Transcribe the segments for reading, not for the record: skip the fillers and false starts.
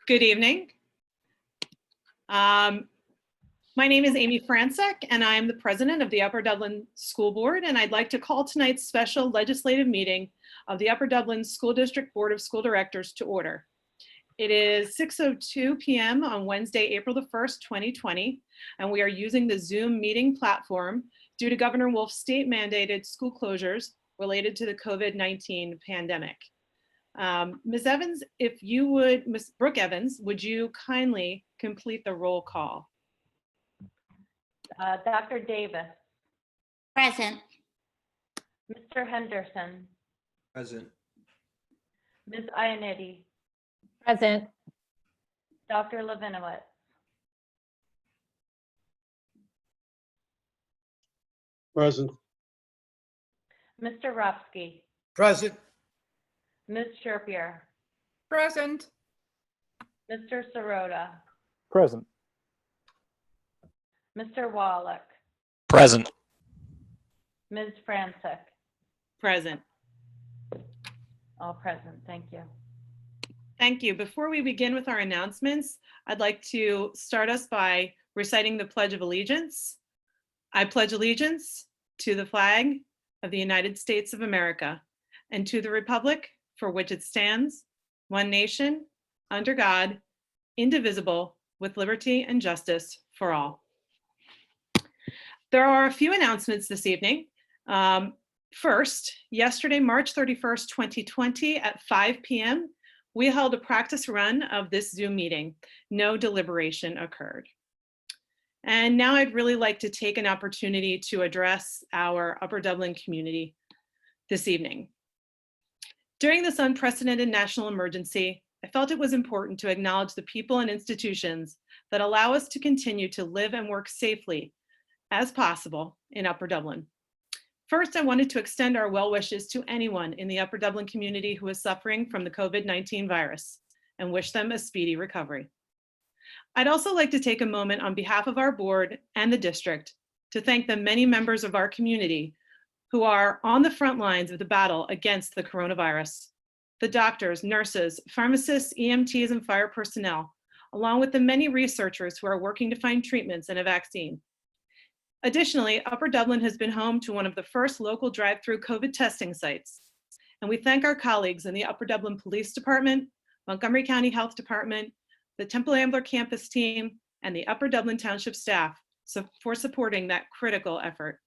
Good evening. My name is Amy Francek, and I am the president of the Upper Dublin School Board, and I'd like to call tonight's special legislative meeting of the Upper Dublin School District Board of School Directors to order. It is 6:02 p.m. on Wednesday, April the 1st, 2020, and we are using the Zoom meeting platform due to Governor Wolf's state-mandated school closures related to the COVID-19 pandemic. Ms. Evans, if you would, Ms. Brooke Evans, would you kindly complete the roll call? Dr. Davis. Present. Mr. Henderson. Present. Ms. Ionetti. Present. Dr. Levinowitz. Present. Mr. Ropsky. Present. Ms. Sherpier. Present. Mr. Sirota. Present. Mr. Wallach. Present. Ms. Francek. Present. All present. Thank you. Thank you. Before we begin with our announcements, I'd like to start us by reciting the Pledge of Allegiance. I pledge allegiance to the flag of the United States of America and to the republic for which it stands, one nation, under God, indivisible, with liberty and justice for all. There are a few announcements this evening. First, yesterday, March 31st, 2020 at 5 p.m., we held a practice run of this Zoom meeting. No deliberation occurred. And now I'd really like to take an opportunity to address our Upper Dublin community this evening. During this unprecedented national emergency, I felt it was important to acknowledge the people and institutions that allow us to continue to live and work safely as possible in Upper Dublin. First, I wanted to extend our well wishes to anyone in the Upper Dublin community who is suffering from the COVID-19 virus and wish them a speedy recovery. I'd also like to take a moment on behalf of our board and the district to thank the many members of our community who are on the front lines of the battle against the coronavirus. The doctors, nurses, pharmacists, EMTs, and fire personnel, along with the many researchers who are working to find treatments and a vaccine. Additionally, Upper Dublin has been home to one of the first local drive-through COVID testing sites. And we thank our colleagues in the Upper Dublin Police Department, Montgomery County Health Department, the Temple Ambler campus team, and the Upper Dublin Township staff for supporting that critical effort.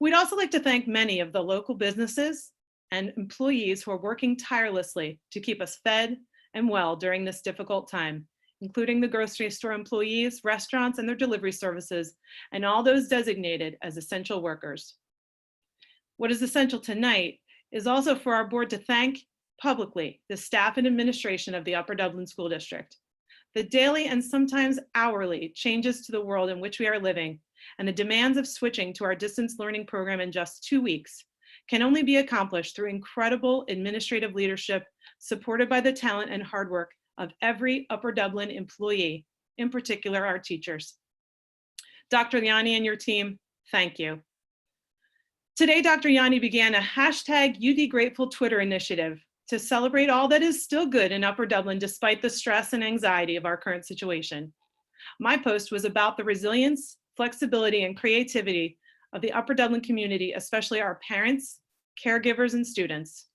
We'd also like to thank many of the local businesses and employees who are working tirelessly to keep us fed and well during this difficult time, including the grocery store employees, restaurants and their delivery services, and all those designated as essential workers. What is essential tonight is also for our board to thank publicly the staff and administration of the Upper Dublin School District. The daily and sometimes hourly changes to the world in which we are living and the demands of switching to our distance learning program in just 2 weeks can only be accomplished through incredible administrative leadership supported by the talent and hard work of every Upper Dublin employee, in particular our teachers. Dr. Yanni and your team, thank you. Today, Dr. Yanni began a #UDGrateful Twitter initiative to celebrate all that is still good in Upper Dublin despite the stress and anxiety of our current situation. My post was about the resilience, flexibility, and creativity of the Upper Dublin community, especially our parents, caregivers, and students.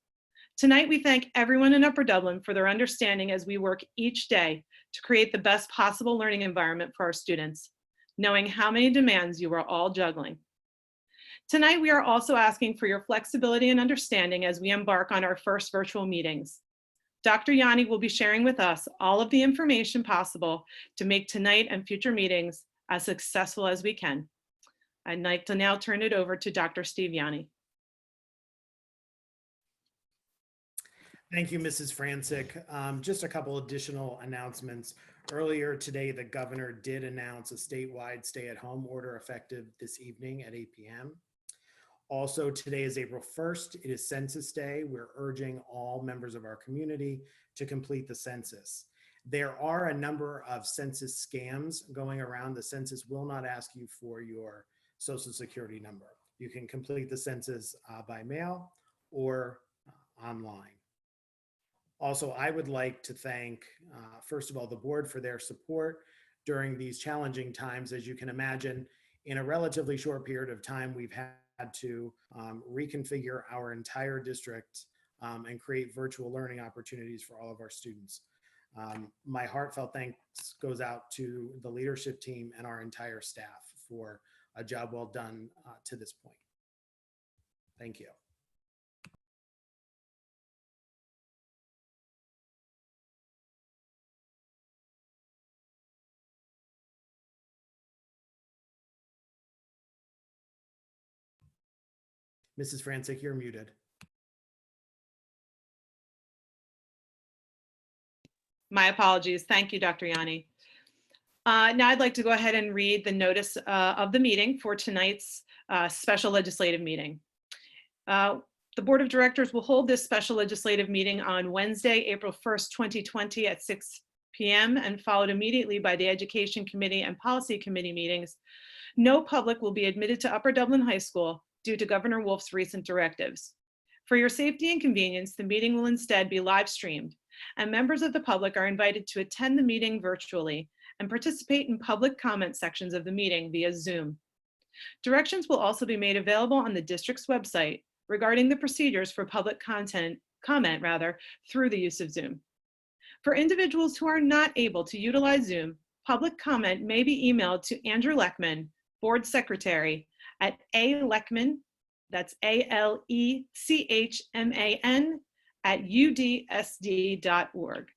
Tonight, we thank everyone in Upper Dublin for their understanding as we work each day to create the best possible learning environment for our students, knowing how many demands you are all juggling. Tonight, we are also asking for your flexibility and understanding as we embark on our first virtual meetings. Dr. Yanni will be sharing with us all of the information possible to make tonight and future meetings as successful as we can. I'd like to now turn it over to Dr. Steve Yanni. Thank you, Mrs. Francek. Just a couple additional announcements. Earlier today, the governor did announce a statewide stay-at-home order effective this evening at 8 p.m. Also, today is April 1st. It is Census Day. We're urging all members of our community to complete the census. There are a number of census scams going around. The census will not ask you for your Social Security number. You can complete the census by mail or online. Also, I would like to thank, first of all, the board for their support during these challenging times. As you can imagine, in a relatively short period of time, we've had to reconfigure our entire district and create virtual learning opportunities for all of our students. My heartfelt thanks goes out to the leadership team and our entire staff for a job well done to this point. Thank you. Mrs. Francis, you're muted. My apologies. Thank you, Dr. Yanni. Now I'd like to go ahead and read the notice of the meeting for tonight's special legislative meeting. The Board of Directors will hold this special legislative meeting on Wednesday, April 1st, 2020 at 6 p.m. and followed immediately by the Education Committee and Policy Committee meetings. No public will be admitted to Upper Dublin High School due to Governor Wolf's recent directives. For your safety and convenience, the meeting will instead be live streamed, and members of the public are invited to attend the meeting virtually and participate in public comment sections of the meeting via Zoom. Directions will also be made available on the district's website regarding the procedures for public comment through the use of Zoom. For individuals who are not able to utilize Zoom, public comment may be emailed to Andrew Leckman, Board Secretary, at aleckman, that's ALECHMAN, at udsd.org,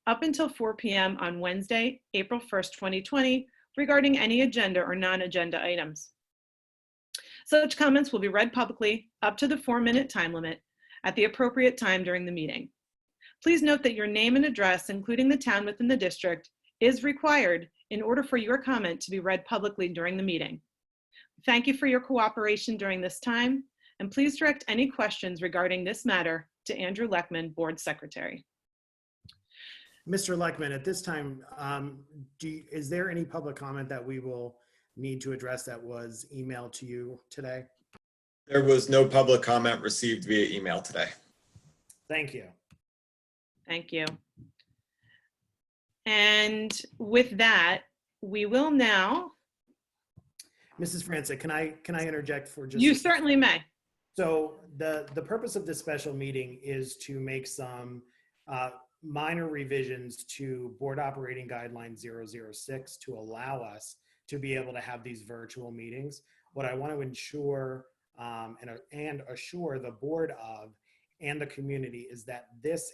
up until 4 p.m. on Wednesday, April 1st, 2020, regarding any agenda or non-agenda items. Such comments will be read publicly up to the 4-minute time limit at the appropriate time during the meeting. Please note that your name and address, including the town within the district, is required in order for your comment to be read publicly during the meeting. Thank you for your cooperation during this time, and please direct any questions regarding this matter to Andrew Leckman, Board Secretary. Mr. Leckman, at this time, is there any public comment that we will need to address that was emailed to you today? There was no public comment received via email today. Thank you. Thank you. And with that, we will now. Mrs. Francis, can I interject for just? You certainly may. So the purpose of this special meeting is to make some minor revisions to Board Operating Guideline 006 to allow us to be able to have these virtual meetings. What I want to ensure and assure the board of and the community is that this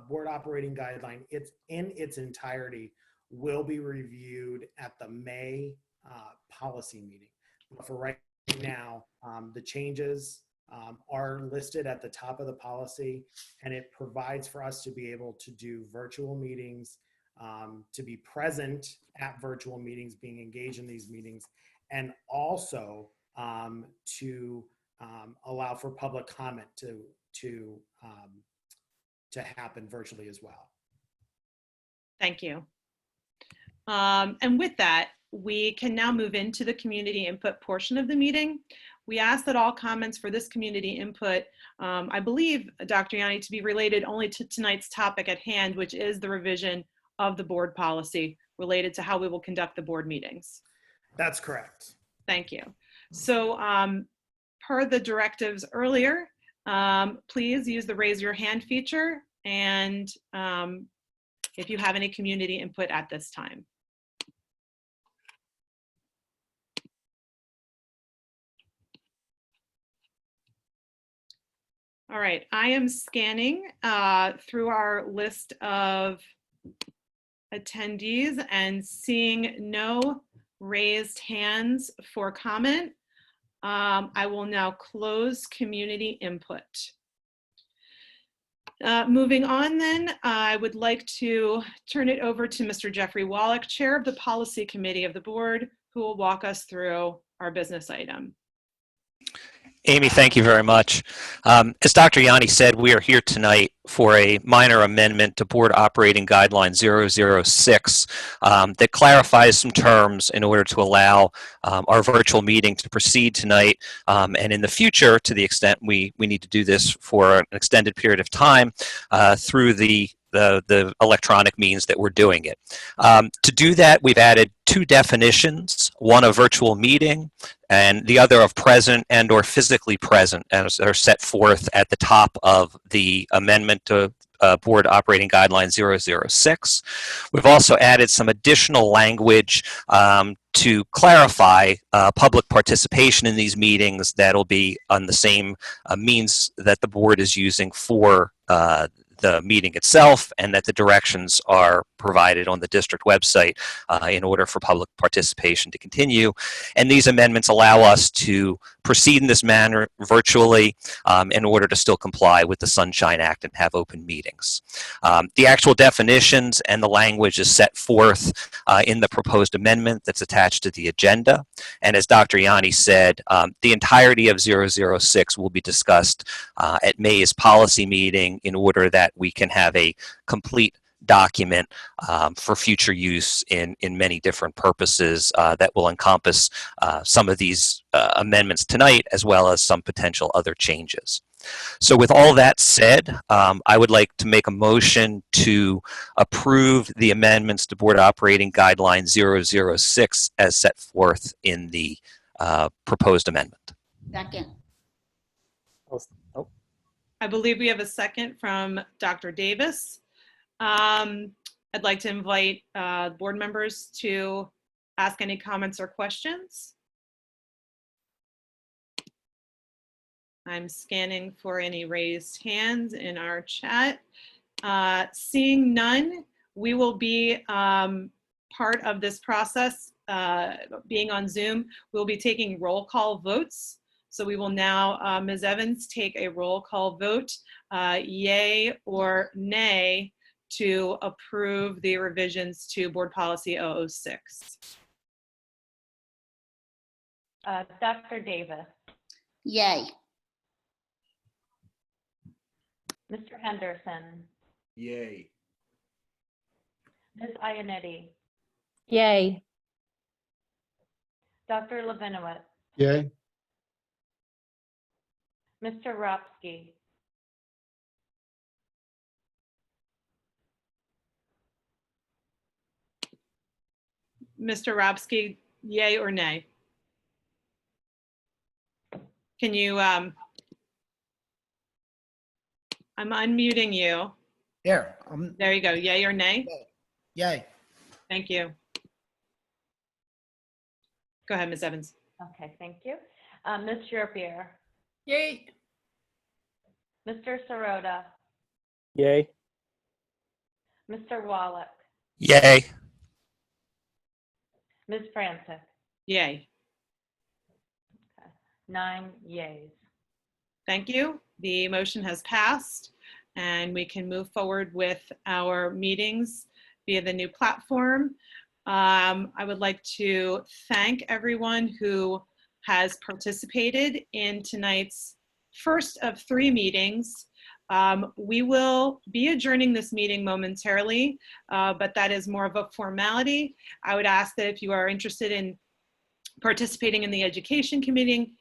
Board Operating Guideline, it's in its entirety, will be reviewed at the May policy meeting. But for right now, the changes are listed at the top of the policy, and it provides for us to be able to do virtual meetings, to be present at virtual meetings, being engaged in these meetings, and also to allow for public comment to happen virtually as well. Thank you. And with that, we can now move into the community input portion of the meeting. We ask that all comments for this community input, I believe, Dr. Yanni, to be related only to tonight's topic at hand, which is the revision of the board policy related to how we will conduct the board meetings. That's correct. Thank you. So per the directives earlier, please use the raise your hand feature and if you have any community input at this time. All right, I am scanning through our list of attendees and seeing no raised hands for comment. I will now close community input. Moving on then, I would like to turn it over to Mr. Jeffrey Wallach, Chair of the Policy Committee of the Board, who will walk us through our business item. Amy, thank you very much. As Dr. Yanni said, we are here tonight for a minor amendment to Board Operating Guideline 006 that clarifies some terms in order to allow our virtual meeting to proceed tonight. And in the future, to the extent we need to do this for an extended period of time through the electronic means that we're doing it. To do that, we've added two definitions, one of virtual meeting and the other of present and or physically present, as are set forth at the top of the amendment to Board Operating Guideline 006. We've also added some additional language to clarify public participation in these meetings that'll be on the same means that the board is using for the meeting itself, and that the directions are provided on the district website in order for public participation to continue. And these amendments allow us to proceed in this manner virtually in order to still comply with the Sunshine Act and have open meetings. The actual definitions and the language is set forth in the proposed amendment that's attached to the agenda. And as Dr. Yanni said, the entirety of 006 will be discussed at May's policy meeting in order that we can have a complete document for future use in many different purposes that will encompass some of these amendments tonight, as well as some potential other changes. So with all that said, I would like to make a motion to approve the amendments to Board Operating Guideline 006 as set forth in the proposed amendment. Second. I believe we have a second from Dr. Davis. I'd like to invite board members to ask any comments or questions. I'm scanning for any raised hands in our chat. Seeing none, we will be part of this process, being on Zoom. We'll be taking roll call votes. So we will now, Ms. Evans, take a roll call vote, yay or nay, to approve the revisions to Board Policy 006. Dr. Davis, Yay. Mr. Henderson, Yay. Ms. Ionetti, Yay. Dr. Levinowitz, Yay. Mr. Ropsky, Mr. Robsky, yay or nay? Can you, I'm unmuting you. Here, There you go, yay or nay? yay. Thank you. Go ahead, Ms. Evans. okay, thank you. Ms. Sherpier, Yay. Mr. Sirota, Yay. Mr. Wallach, Yay. Ms. Francis, Yay. 9 yays. Thank you. The motion has passed, and we can move forward with our meetings via the new platform. I would like to thank everyone who has participated in tonight's first of 3 meetings. We will be adjourning this meeting momentarily, but that is more of a formality. I would ask that if you are interested in participating in the Education Committee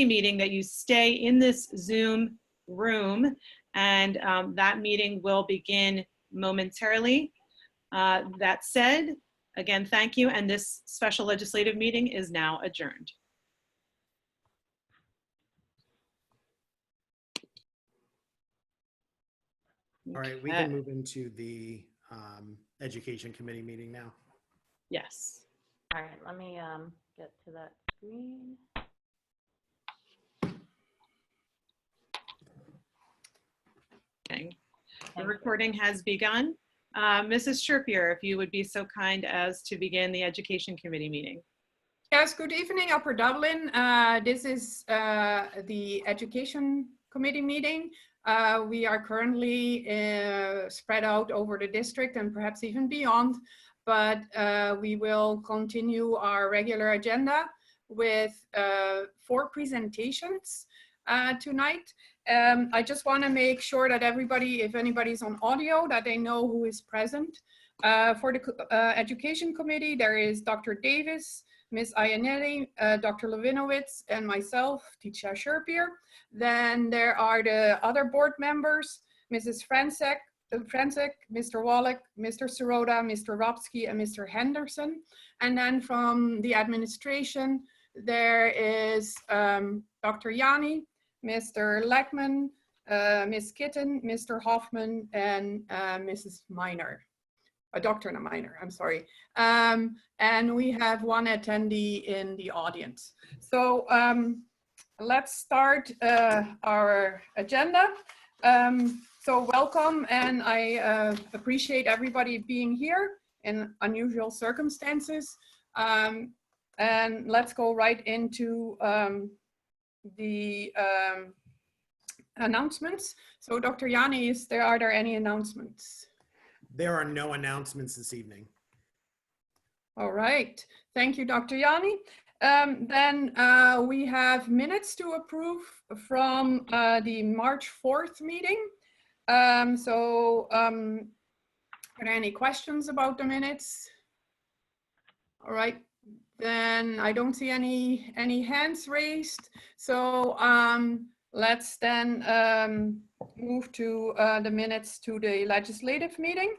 meeting, that you stay in this Zoom room, and that meeting will begin momentarily. That said, again, thank you, and this special legislative meeting is now adjourned. All right, we can move into the Education Committee meeting now. Yes. All right, let me get to that screen. Okay. The Thank you. recording has begun. Mrs. Sherpier, if you would be so kind as to begin the Education Committee meeting. Yes, good evening, Upper Dublin. This is the Education Committee meeting. We are currently spread out over the district and perhaps even beyond, but we will continue our regular agenda. with 4 presentations tonight. I just want to make sure that everybody, if anybody's on audio, that they know who is present. For the Education Committee, there is Dr. Davis, Ms. Iannelli, Dr. Levinowitz, and myself, Teacher Sherpier. Then there are the other board members, Mrs. Francek, Mr. Wallach, Mr. Sirota, Mr. Robsky, and Mr. Henderson. And then from the administration, there is Dr. Yanni, Mr. Leckman, Ms. Kitten, Mr. Hoffman, and Mrs. Miner. Dr. Miner, I'm sorry. And we have one attendee in the audience. So let's start our agenda. So welcome, and I appreciate everybody being here in unusual circumstances. And let's go right into the announcements. So Dr. Yanni, are there any announcements? There are no announcements this evening. All right, thank you, Dr. Yanni. Then we have minutes to approve from the March 4th meeting. Are there any questions about the minutes? All right, then I don't see any hands raised. So let's then move to the minutes to the legislative meeting.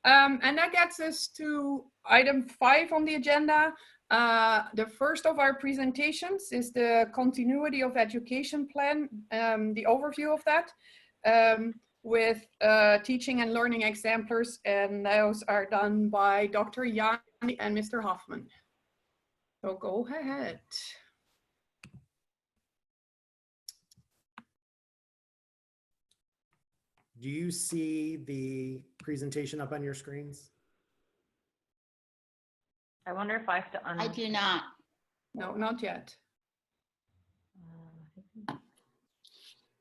And that gets us to item 5 on the agenda. The first of our presentations is the continuity of education plan, the overview of that, with teaching and learning exemplars, and those are done by Dr. Yanni and Mr. Hoffman. So go ahead. Do you see the presentation up on your screens? I wonder if I have to I do not. No, not yet.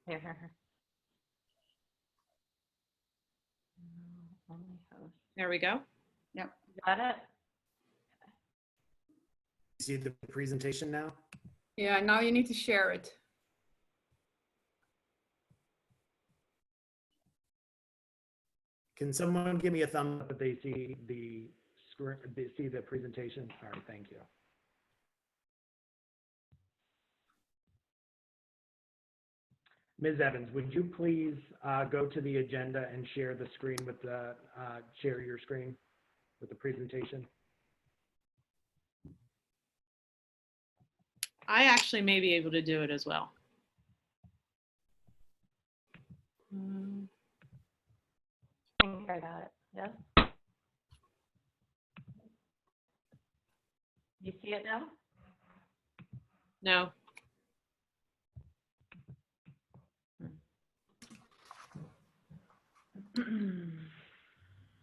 Here. Only host. There we go. Got it? See the presentation now? Yeah, now you need to share it. Can someone give me a thumbs up if they see the screen, they see the presentation? All right, thank you. Ms. Evans, would you please go to the agenda and share the screen with the, share your screen with the presentation? I actually may be able to do it as well. I think I got it. Yes? You see it now? No.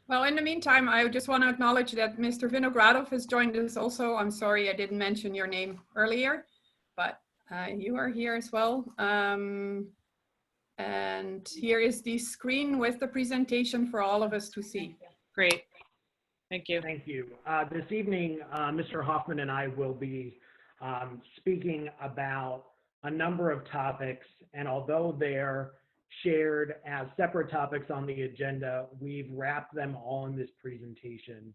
Well, in the meantime, I just want to acknowledge that Mr. Vinogradov has joined us also. I'm sorry I didn't mention your name earlier, but you are here as well. And here is the screen with the presentation for all of us to see. Great. Thank you. Thank you. This evening, Mr. Hoffman and I will be speaking about a number of topics, and although they're shared as separate topics on the agenda, we've wrapped them all in this presentation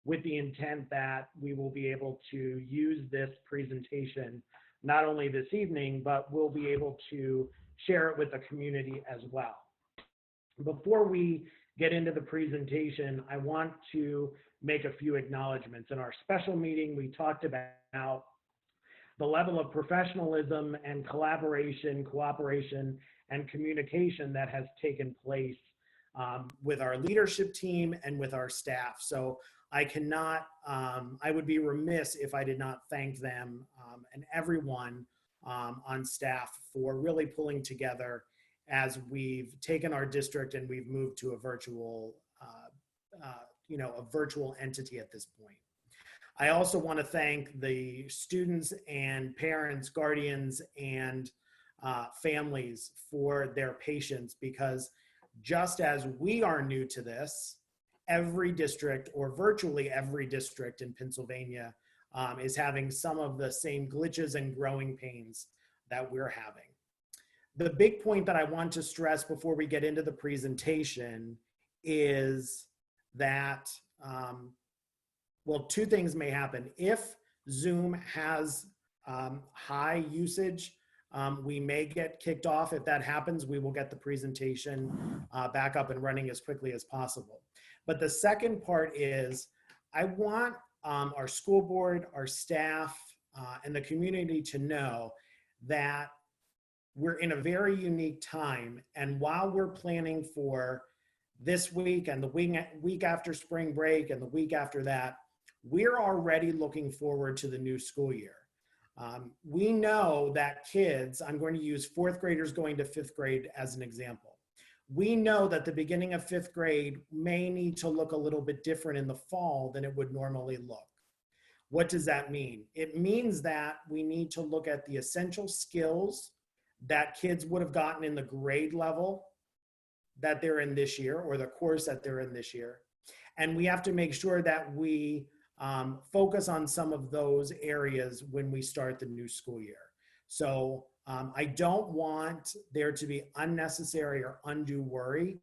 with the intent that we will be able to use this presentation not only this evening, but we'll be able to share it with the community as well. Before we get into the presentation, I want to make a few acknowledgments. In our special meeting, we talked about the level of professionalism and collaboration, cooperation, and communication that has taken place with our leadership team and with our staff. So I cannot, I would be remiss if I did not thank them and everyone on staff for really pulling together as we've taken our district and we've moved to a virtual, a virtual entity at this point. I also want to thank the students and parents, guardians, and families for their patience, because just as we are new to this, every district, or virtually every district in Pennsylvania, is having some of the same glitches and growing pains that we're having. The big point that I want to stress before we get into the presentation is that, well, two things may happen. If Zoom has high usage, we may get kicked off. If that happens, we will get the presentation back up and running as quickly as possible. But the second part is I want our school board, our staff, and the community to know that we're in a very unique time. And while we're planning for this week and the week after spring break and the week after that, we're already looking forward to the new school year. We know that kids, I'm going to use fourth graders going to fifth grade as an example. We know that the beginning of fifth grade may need to look a little bit different in the fall than it would normally look. What does that mean? It means that we need to look at the essential skills that kids would have gotten in the grade level that they're in this year, or the course that they're in this year. And we have to make sure that we focus on some of those areas when we start the new school year. So I don't want there to be unnecessary or undue worry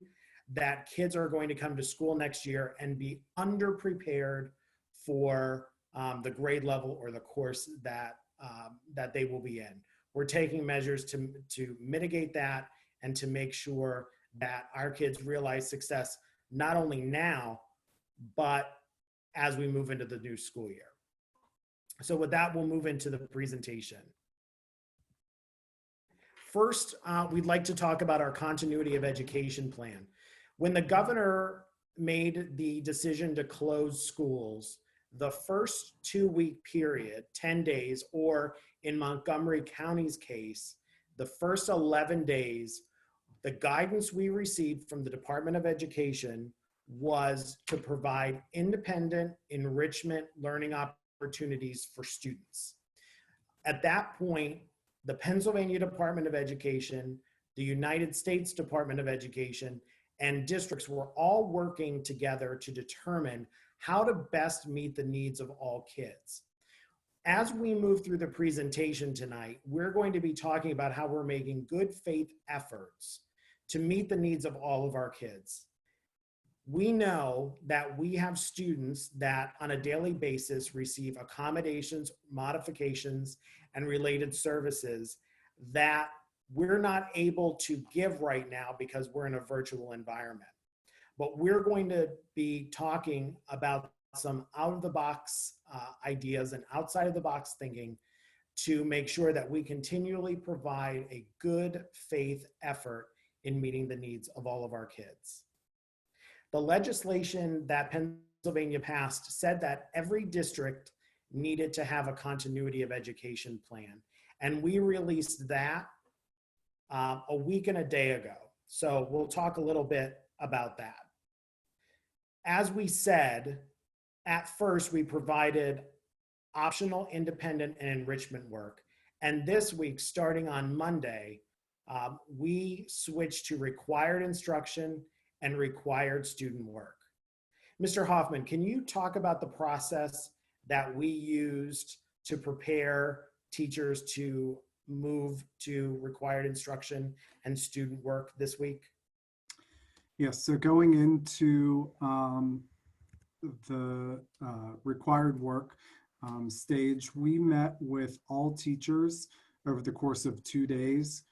that kids are going to come to school next year and be underprepared for the grade level or the course that they will be in. We're taking measures to mitigate that and to make sure that our kids realize success not only now, but as we move into the new school year. So with that, we'll move into the presentation. First, we'd like to talk about our continuity of education plan. When the governor made the decision to close schools, the first 2-week period, 10 days, or in Montgomery County's case, the first 11 days, the guidance we received from the Department of Education was to provide independent enrichment learning opportunities for students. At that point, the Pennsylvania Department of Education, the United States Department of Education, and districts were all working together to determine how to best meet the needs of all kids. As we move through the presentation tonight, we're going to be talking about how we're making good faith efforts to meet the needs of all of our kids. We know that we have students that on a daily basis receive accommodations, modifications, and related services that we're not able to give right now because we're in a virtual environment. But we're going to be talking about some out-of-the-box ideas and outside-of-the-box thinking to make sure that we continually provide a good faith effort in meeting the needs of all of our kids. The legislation that Pennsylvania passed said that every district needed to have a continuity of education plan. And we released that a week and a day ago. So we'll talk a little bit about that. As we said, at first we provided optional, independent, and enrichment work. And this week, starting on Monday, we switched to required instruction and required student work. Mr. Hoffman, can you talk about the process that we used to prepare teachers to move to required instruction and student work this week? Yes, so going into the required work stage, we met with all teachers over the course of 2 days.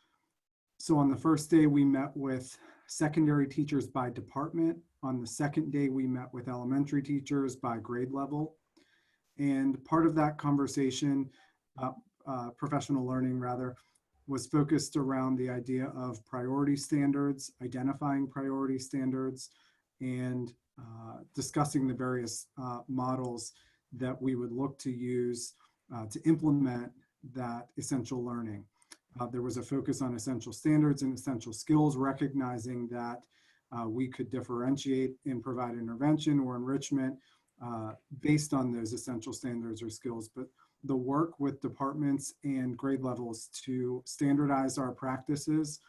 So on the first day, we met with secondary teachers by department. On the second day, we met with elementary teachers by grade level. And part of that conversation, professional learning rather, was focused around the idea of priority standards, identifying priority standards, and discussing the various models that we would look to use to implement that essential learning. There was a focus on essential standards and essential skills, recognizing that we could differentiate and provide intervention or enrichment based on those essential standards or skills. But the work with departments and grade levels to standardize our practices,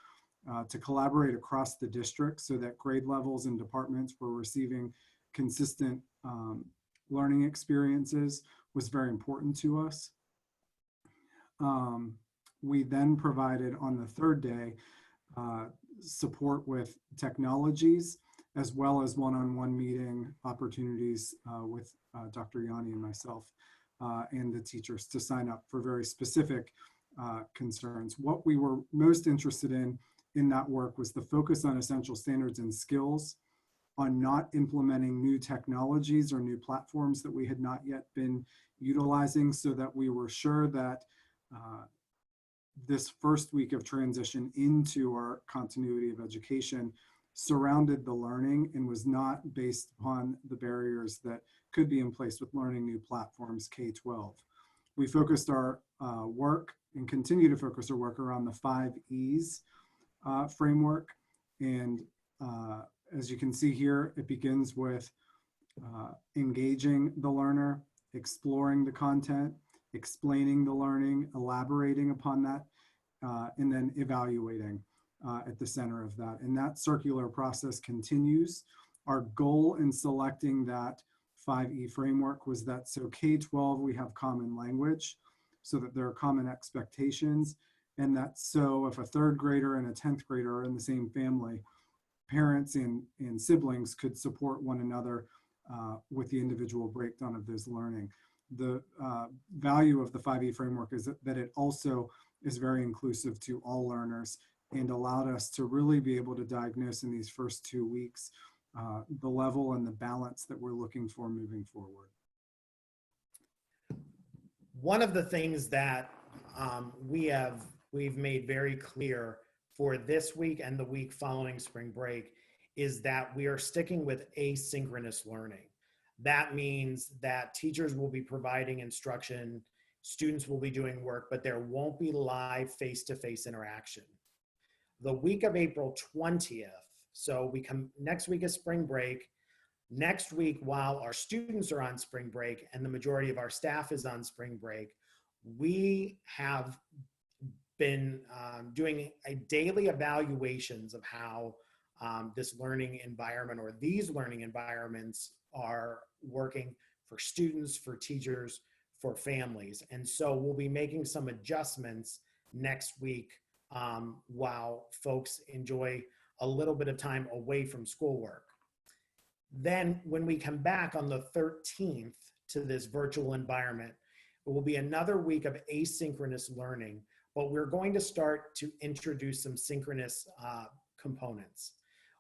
to collaborate across the district so that grade levels and departments were receiving consistent learning experiences was very important to us. We then provided on the third day support with technologies, as well as one-on-one meeting opportunities with Dr. Yanni and myself and the teachers to sign up for very specific concerns. What we were most interested in that work was the focus on essential standards and skills, on not implementing new technologies or new platforms that we had not yet been utilizing, so that we were sure that this first week of transition into our continuity of education surrounded the learning and was not based upon the barriers that could be in place with learning new platforms K-12. We focused our work and continue to focus our work around the 5 E's framework. And as you can see here, it begins with engaging the learner, exploring the content, explaining the learning, elaborating upon that, and then evaluating at the center of that. And that circular process continues. Our goal in selecting that 5E framework was that so K-12, we have common language, so that there are common expectations, and that so if a 3rd grader and a 10th grader are in the same family, parents and siblings could support one another with the individual breakdown of this learning. The value of the 5E framework is that it also is very inclusive to all learners and allowed us to really be able to diagnose in these first 2 weeks the level and the balance that we're looking for moving forward. One of the things that we've made very clear for this week and the week following spring break is that we are sticking with asynchronous learning. That means that teachers will be providing instruction, students will be doing work, but there won't be live face-to-face interaction. The week of April 20th, so next week is spring break. Next week, while our students are on spring break and the majority of our staff is on spring break, we have been doing daily evaluations of how this learning environment or these learning environments are working for students, for teachers, for families. And so we'll be making some adjustments next week while folks enjoy a little bit of time away from schoolwork. Then when we come back on the 13th to this virtual environment, it will be another week of asynchronous learning, but we're going to start to introduce some synchronous components.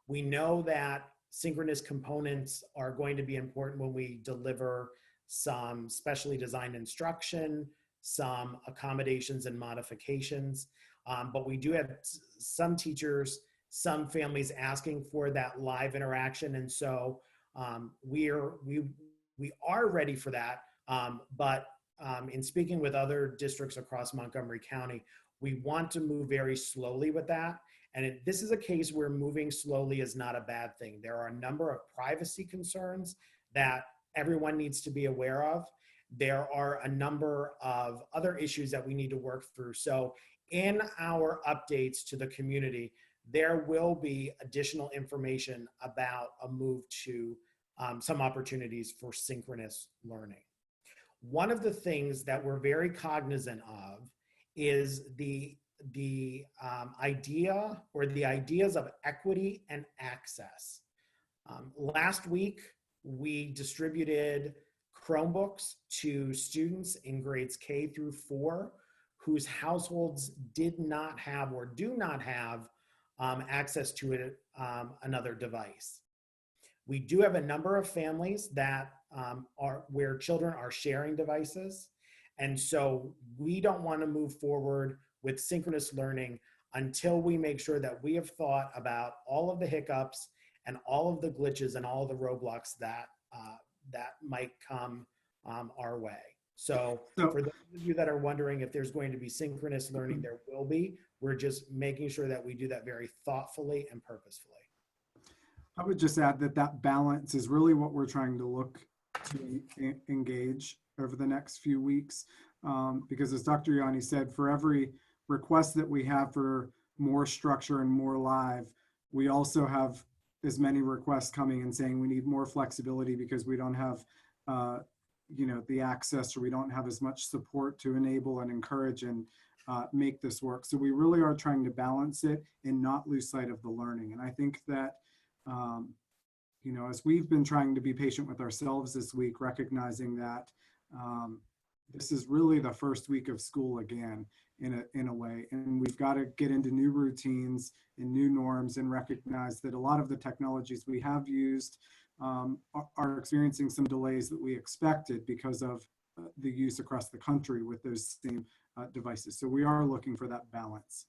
We know that synchronous components are going to be important when we deliver some specially designed instruction, some accommodations and modifications, but we do have some teachers, some families asking for that live interaction, and so we are ready for that. But in speaking with other districts across Montgomery County, we want to move very slowly with that. And this is a case where moving slowly is not a bad thing. There are a number of privacy concerns that everyone needs to be aware of. There are a number of other issues that we need to work through. So in our updates to the community, there will be additional information about a move to some opportunities for synchronous learning. One of the things that we're very cognizant of is the idea or the ideas of equity and access. Last week, we distributed Chromebooks to students in grades K through 4 whose households did not have or do not have access to another device. We do have a number of families that where children are sharing devices. And so we don't want to move forward with synchronous learning until we make sure that we have thought about all of the hiccups and all of the glitches and all of the roadblocks that might come our way. So for those of you that are wondering if there's going to be synchronous learning, there will be. We're just making sure that we do that very thoughtfully and purposefully. I would just add that balance is really what we're trying to look to engage over the next few weeks. Because as Dr. Yanni said, for every request that we have for more structure and more live, we also have as many requests coming and saying we need more flexibility because we don't have the access, or we don't have as much support to enable and encourage and make this work. So we really are trying to balance it and not lose sight of the learning. And I think that, as we've been trying to be patient with ourselves this week, recognizing that this is really the first week of school again in a way, and we've got to get into new routines and new norms and recognize that a lot of the technologies we have used are experiencing some delays that we expected because of the use across the country with those same devices. So we are looking for that balance.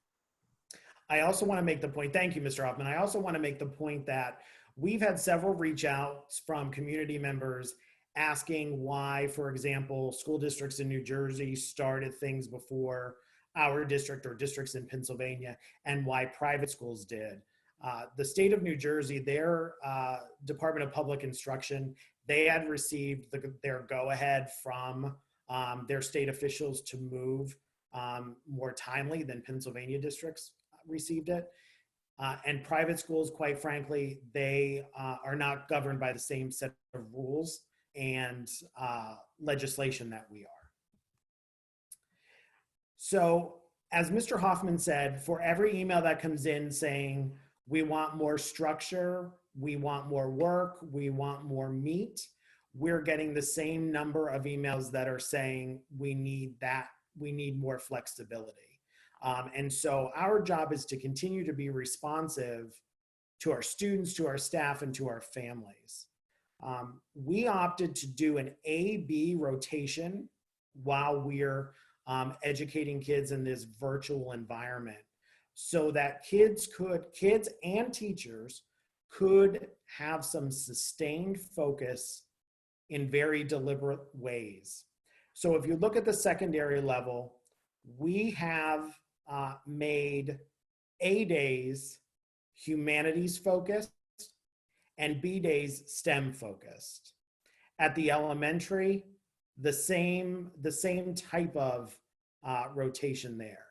I also want to make the point, thank you, Mr. Hoffman. I also want to make the point that we've had several reach outs from community members asking why, for example, school districts in New Jersey started things before our district or districts in Pennsylvania, and why private schools did. The state of New Jersey, their Department of Public Instruction, they had received their go-ahead from their state officials to move more timely than Pennsylvania districts received it. And private schools, quite frankly, they are not governed by the same set of rules and legislation that we are. So as Mr. Hoffman said, for every email that comes in saying, we want more structure, we want more work, we want more meat, we're getting the same number of emails that are saying we need that, we need more flexibility. And so our job is to continue to be responsive to our students, to our staff, and to our families. We opted to do an A-B rotation while we're educating kids in this virtual environment, so that kids and teachers could have some sustained focus in very deliberate ways. So if you look at the secondary level, we have made A days humanities focused and B days STEM focused. At the elementary, the same type of rotation there.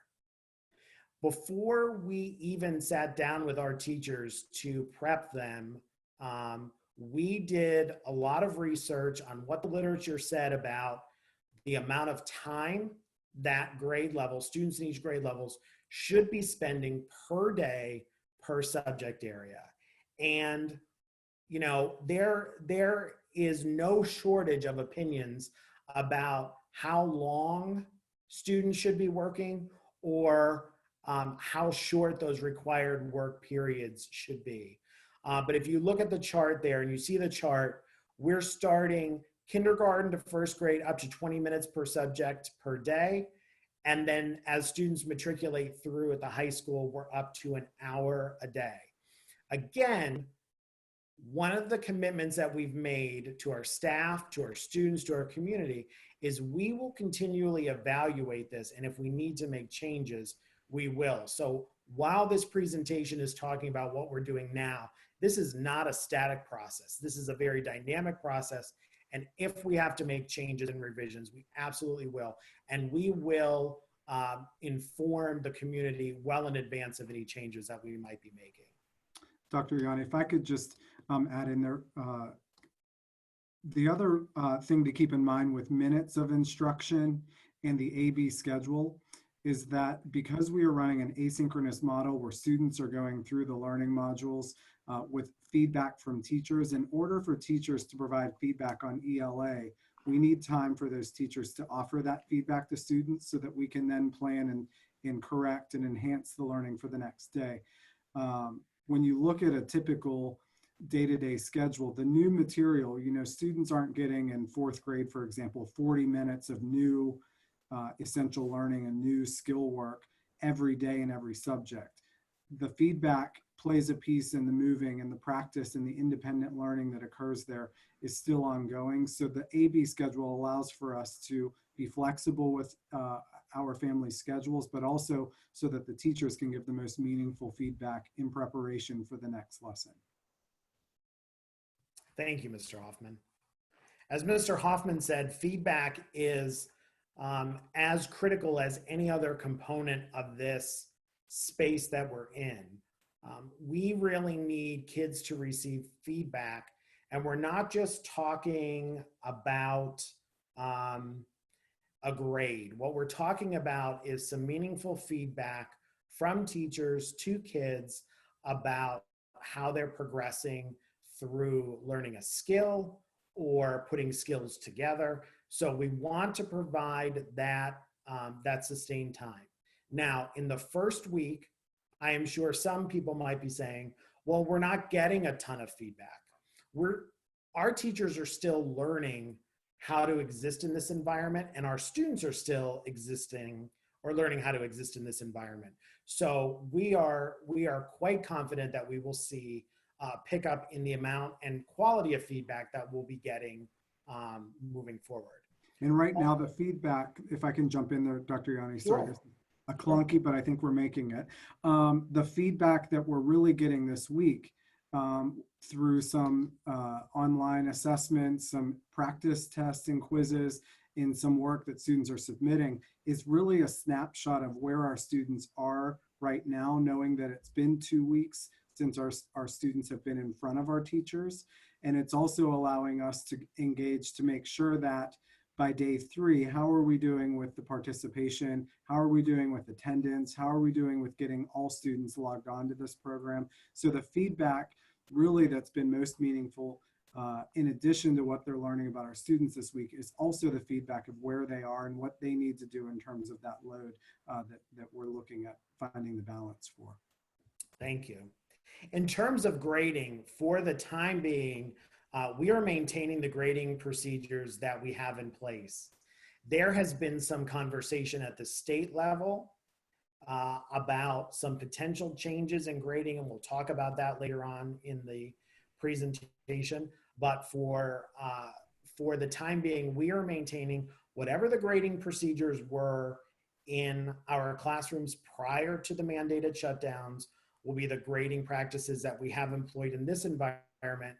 Before we even sat down with our teachers to prep them, we did a lot of research on what the literature said about the amount of time that grade level, students in each grade levels should be spending per day per subject area. And, there is no shortage of opinions about how long students should be working or how short those required work periods should be. But if you look at the chart there and you see the chart, we're starting kindergarten to first grade up to 20 minutes per subject per day. And then as students matriculate through at the high school, we're up to an hour a day. Again, one of the commitments that we've made to our staff, to our students, to our community is we will continually evaluate this. And if we need to make changes, we will. So while this presentation is talking about what we're doing now, this is not a static process. This is a very dynamic process. And if we have to make changes and revisions, we absolutely will. And we will inform the community well in advance of any changes that we might be making. Dr. Yanni, if I could just add in there, the other thing to keep in mind with minutes of instruction and the A-B schedule is that because we are running an asynchronous model where students are going through the learning modules with feedback from teachers, in order for teachers to provide feedback on ELA, we need time for those teachers to offer that feedback to students so that we can then plan and correct and enhance the learning for the next day. When you look at a typical day-to-day schedule, the new material, students aren't getting in fourth grade, for example, 40 minutes of new essential learning and new skill work every day in every subject. The feedback plays a piece in the moving and the practice and the independent learning that occurs there is still ongoing. So the A-B schedule allows for us to be flexible with our family schedules, but also so that the teachers can give the most meaningful feedback in preparation for the next lesson. Thank you, Mr. Hoffman. As Mr. Hoffman said, feedback is as critical as any other component of this space that we're in. We really need kids to receive feedback And we're not just talking about a grade. What we're talking about is some meaningful feedback from teachers to kids about how they're progressing through learning a skill or putting skills together. So we want to provide that, that sustained time. Now, in the first week, I am sure some people might be saying, well, we're not getting a ton of feedback. Our teachers are still learning how to exist in this environment, and our students are still existing or learning how to exist in this environment. So we are quite confident that we will see pick up in the amount and quality of feedback that we'll be getting moving forward. And right now, the feedback, if I can jump in there, Dr. Yanni, sorry, Sure. a clunky, but I think we're making it. The feedback that we're really getting this week through some online assessments, some practice tests and quizzes, in some work that students are submitting is really a snapshot of where our students are right now, knowing that it's been 2 weeks since our students have been in front of our teachers. And it's also allowing us to engage to make sure that by day 3, how are we doing with the participation? How are we doing with attendance? How are we doing with getting all students logged on to this program? So the feedback really that's been most meaningful, in addition to what they're learning about our students this week, is also the feedback of where they are and what they need to do in terms of that load that we're looking at finding the balance for. Thank you. In terms of grading, for the time being, we are maintaining the grading procedures that we have in place. There has been some conversation at the state level about some potential changes in grading, and we'll talk about that later on in the presentation. But for the time being, we are maintaining whatever the grading procedures were in our classrooms prior to the mandated shutdowns will be the grading practices that we have employed in this environment.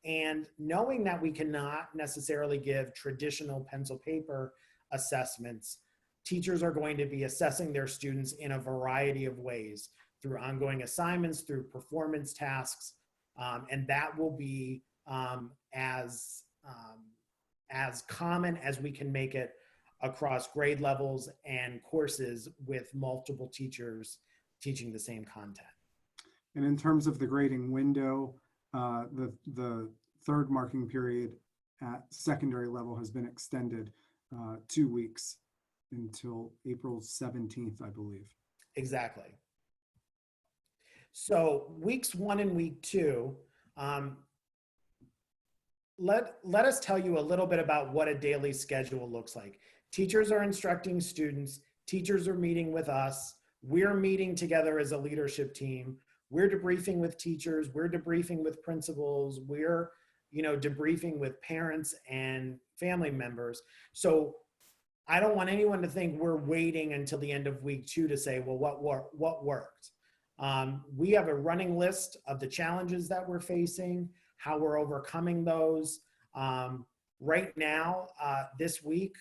And knowing that we cannot necessarily give traditional pencil paper assessments, teachers are going to be assessing their students in a variety of ways, through ongoing assignments, through performance tasks, and that will be as common as we can make it across grade levels and courses with multiple teachers teaching the same content. And in terms of the grading window, the third marking period at secondary level has been extended 2 weeks until April 17th, I believe. Exactly. So weeks 1 and week 2, let us tell you a little bit about what a daily schedule looks like. Teachers are instructing students, teachers are meeting with us, we're meeting together as a leadership team, we're debriefing with teachers, we're debriefing with principals, we're debriefing with parents and family members. So I don't want anyone to think we're waiting until the end of week 2 to say, well, what worked? We have a running list of the challenges that we're facing, how we're overcoming those. Right now, this week,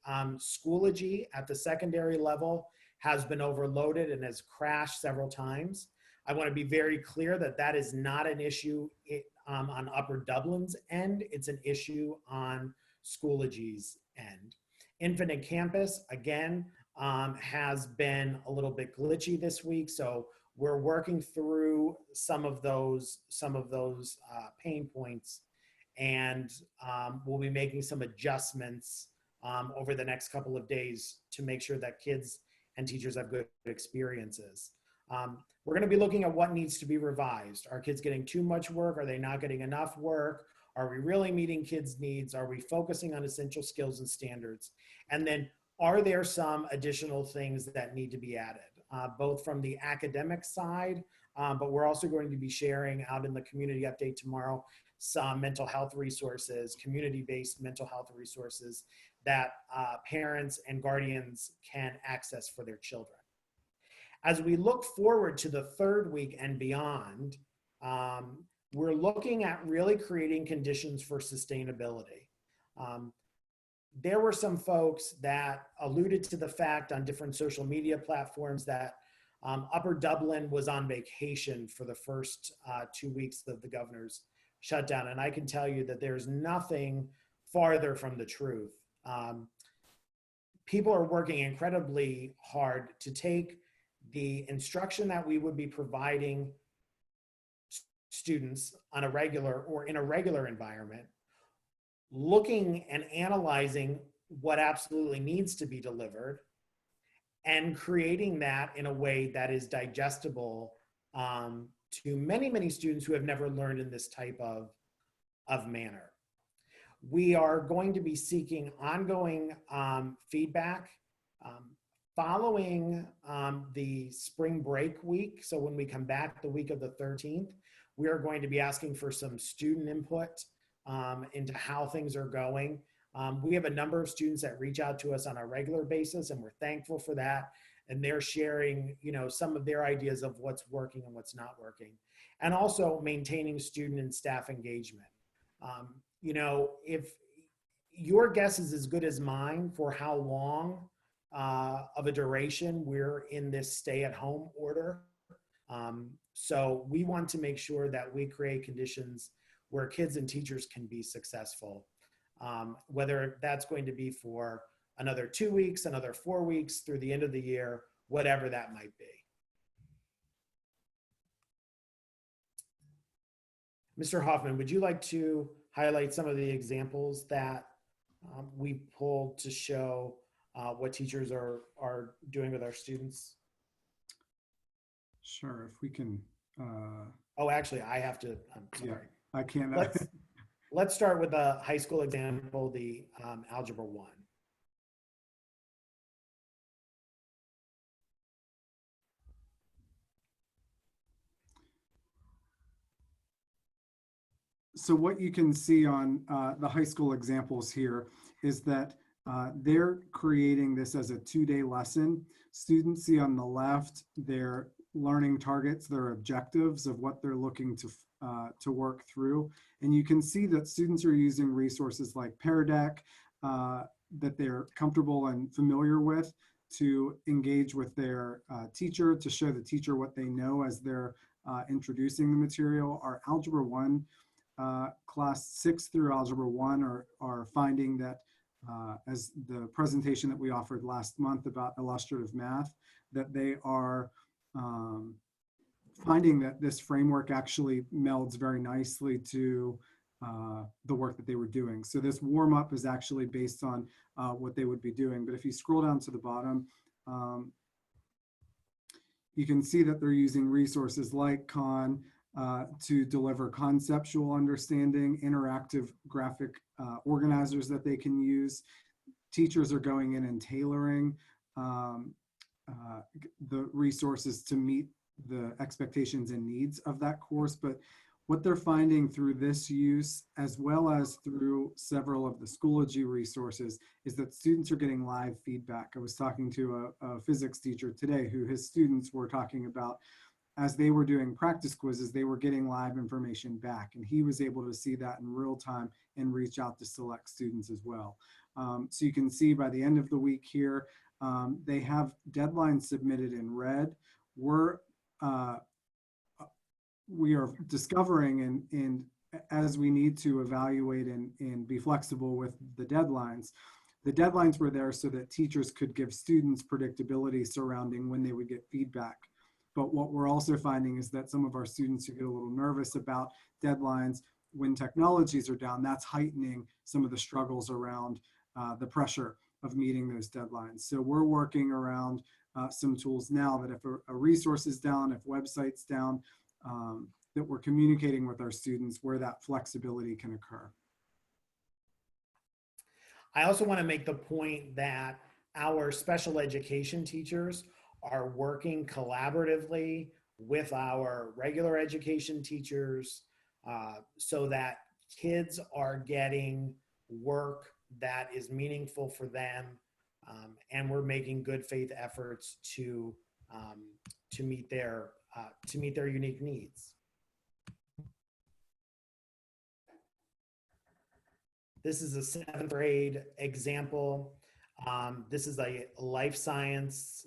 Schoology at the secondary level has been overloaded and has crashed several times. I want to be very clear that that is not an issue on Upper Dublin's end. It's an issue on Schoology's end. Infinite Campus, again, has been a little bit glitchy this week. So we're working through some of those pain points, and we'll be making some adjustments over the next couple of days to make sure that kids and teachers have good experiences. We're going to be looking at what needs to be revised. Are kids getting too much work? Are they not getting enough work? Are we really meeting kids' needs? Are we focusing on essential skills and standards? And then are there some additional things that need to be added, both from the academic side, but we're also going to be sharing out in the community update tomorrow some mental health resources, community-based mental health resources that parents and guardians can access for their children. As we look forward to the third week and beyond, we're looking at really creating conditions for sustainability. There were some folks that alluded to the fact on different social media platforms that Upper Dublin was on vacation for the first 2 weeks of the governor's shutdown. And I can tell you that there's nothing farther from the truth. People are working incredibly hard to take the instruction that we would be providing students on a regular or in a regular environment, looking and analyzing what absolutely needs to be delivered, and creating that in a way that is digestible to many, many students who have never learned in this type of manner. We are going to be seeking ongoing feedback following the spring break week. So when we come back the week of the 13th, we are going to be asking for some student input into how things are going. We have a number of students that reach out to us on a regular basis, and we're thankful for that. And they're sharing, some of their ideas of what's working and what's not working, and also maintaining student and staff engagement. If your guess is as good as mine for how long of a duration we're in this stay-at-home order. So we want to make sure that we create conditions where kids and teachers can be successful, whether that's going to be for another 2 weeks, another 4 weeks, through the end of the year, whatever that might be. Mr. Hoffman, would you like to highlight some of the examples that we pulled to show what teachers are doing with our students? Sure, if we can. Oh, actually, I have to, I'm sorry. Yeah, I can't. Let's start with the high school example, the Algebra 1. So what you can see on the high school examples here is that they're creating this as a 2-day lesson. Students see on the left their learning targets, their objectives of what they're looking to work through. And you can see that students are using resources like Pear Deck that they're comfortable and familiar with to engage with their teacher, to show the teacher what they know as they're introducing the material. Our Algebra 1 class 6 through Algebra 1 are finding that as the presentation that we offered last month about illustrative math, that they are finding that this framework actually melds very nicely to the work that they were doing. So this warm up is actually based on what they would be doing. But if you scroll down to the bottom, you can see that they're using resources like Khan to deliver conceptual understanding, interactive graphic organizers that they can use. Teachers are going in and tailoring the resources to meet the expectations and needs of that course. But what they're finding through this use, as well as through several of the Schoology resources, is that students are getting live feedback. I was talking to a physics teacher today who his students were talking about, as they were doing practice quizzes, they were getting live information back, and he was able to see that in real time and reach out to select students as well. So you can see by the end of the week here, they have deadlines submitted in red. We are discovering, and as we need to evaluate and be flexible with the deadlines were there so that teachers could give students predictability surrounding when they would get feedback. But what we're also finding is that some of our students who get a little nervous about deadlines when technologies are down, that's heightening some of the struggles around the pressure of meeting those deadlines. So we're working around some tools now that if a resource is down, if website's down, that we're communicating with our students where that flexibility can occur. I also want to make the point that our special education teachers are working collaboratively with our regular education teachers so that kids are getting work that is meaningful for them, and we're making good faith efforts to meet their unique needs. This is a 7th grade example. This is a life science,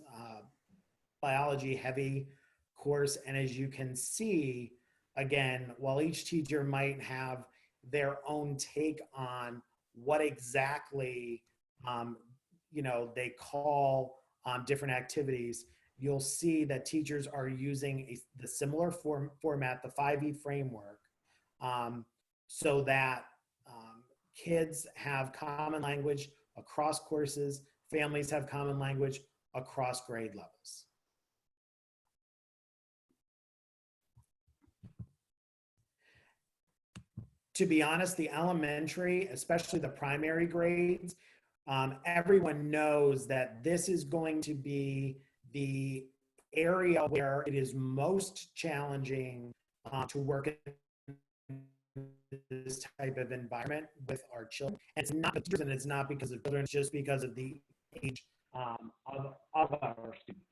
biology heavy course. And as you can see, again, while each teacher might have their own take on what exactly, they call different activities, you'll see that teachers are using the similar format, the 5E framework, so that kids have common language across courses, families have common language across grade levels. To be honest, the elementary, especially the primary grades, everyone knows that this is going to be the area where it is most challenging to work in this type of environment with our children. And it's not because, and it's not because of children, it's just because of the age of our students.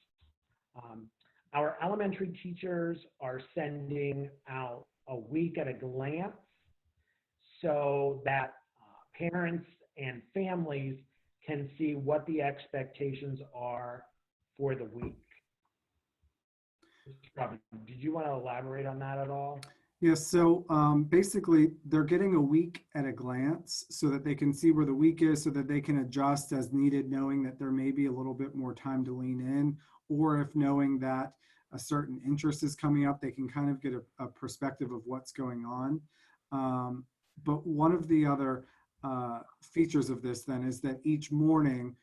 Our elementary teachers are sending out a week at a glance so that parents and families can see what the expectations are for the week. Did you want to elaborate on that at all? Yes, so basically they're getting a week at a glance so that they can see where the week is, so that they can adjust as needed, knowing that there may be a little bit more time to lean in, or if knowing that a certain interest is coming up, they can kind of get a perspective of what's going on. But one of the other features of this then is that each morning,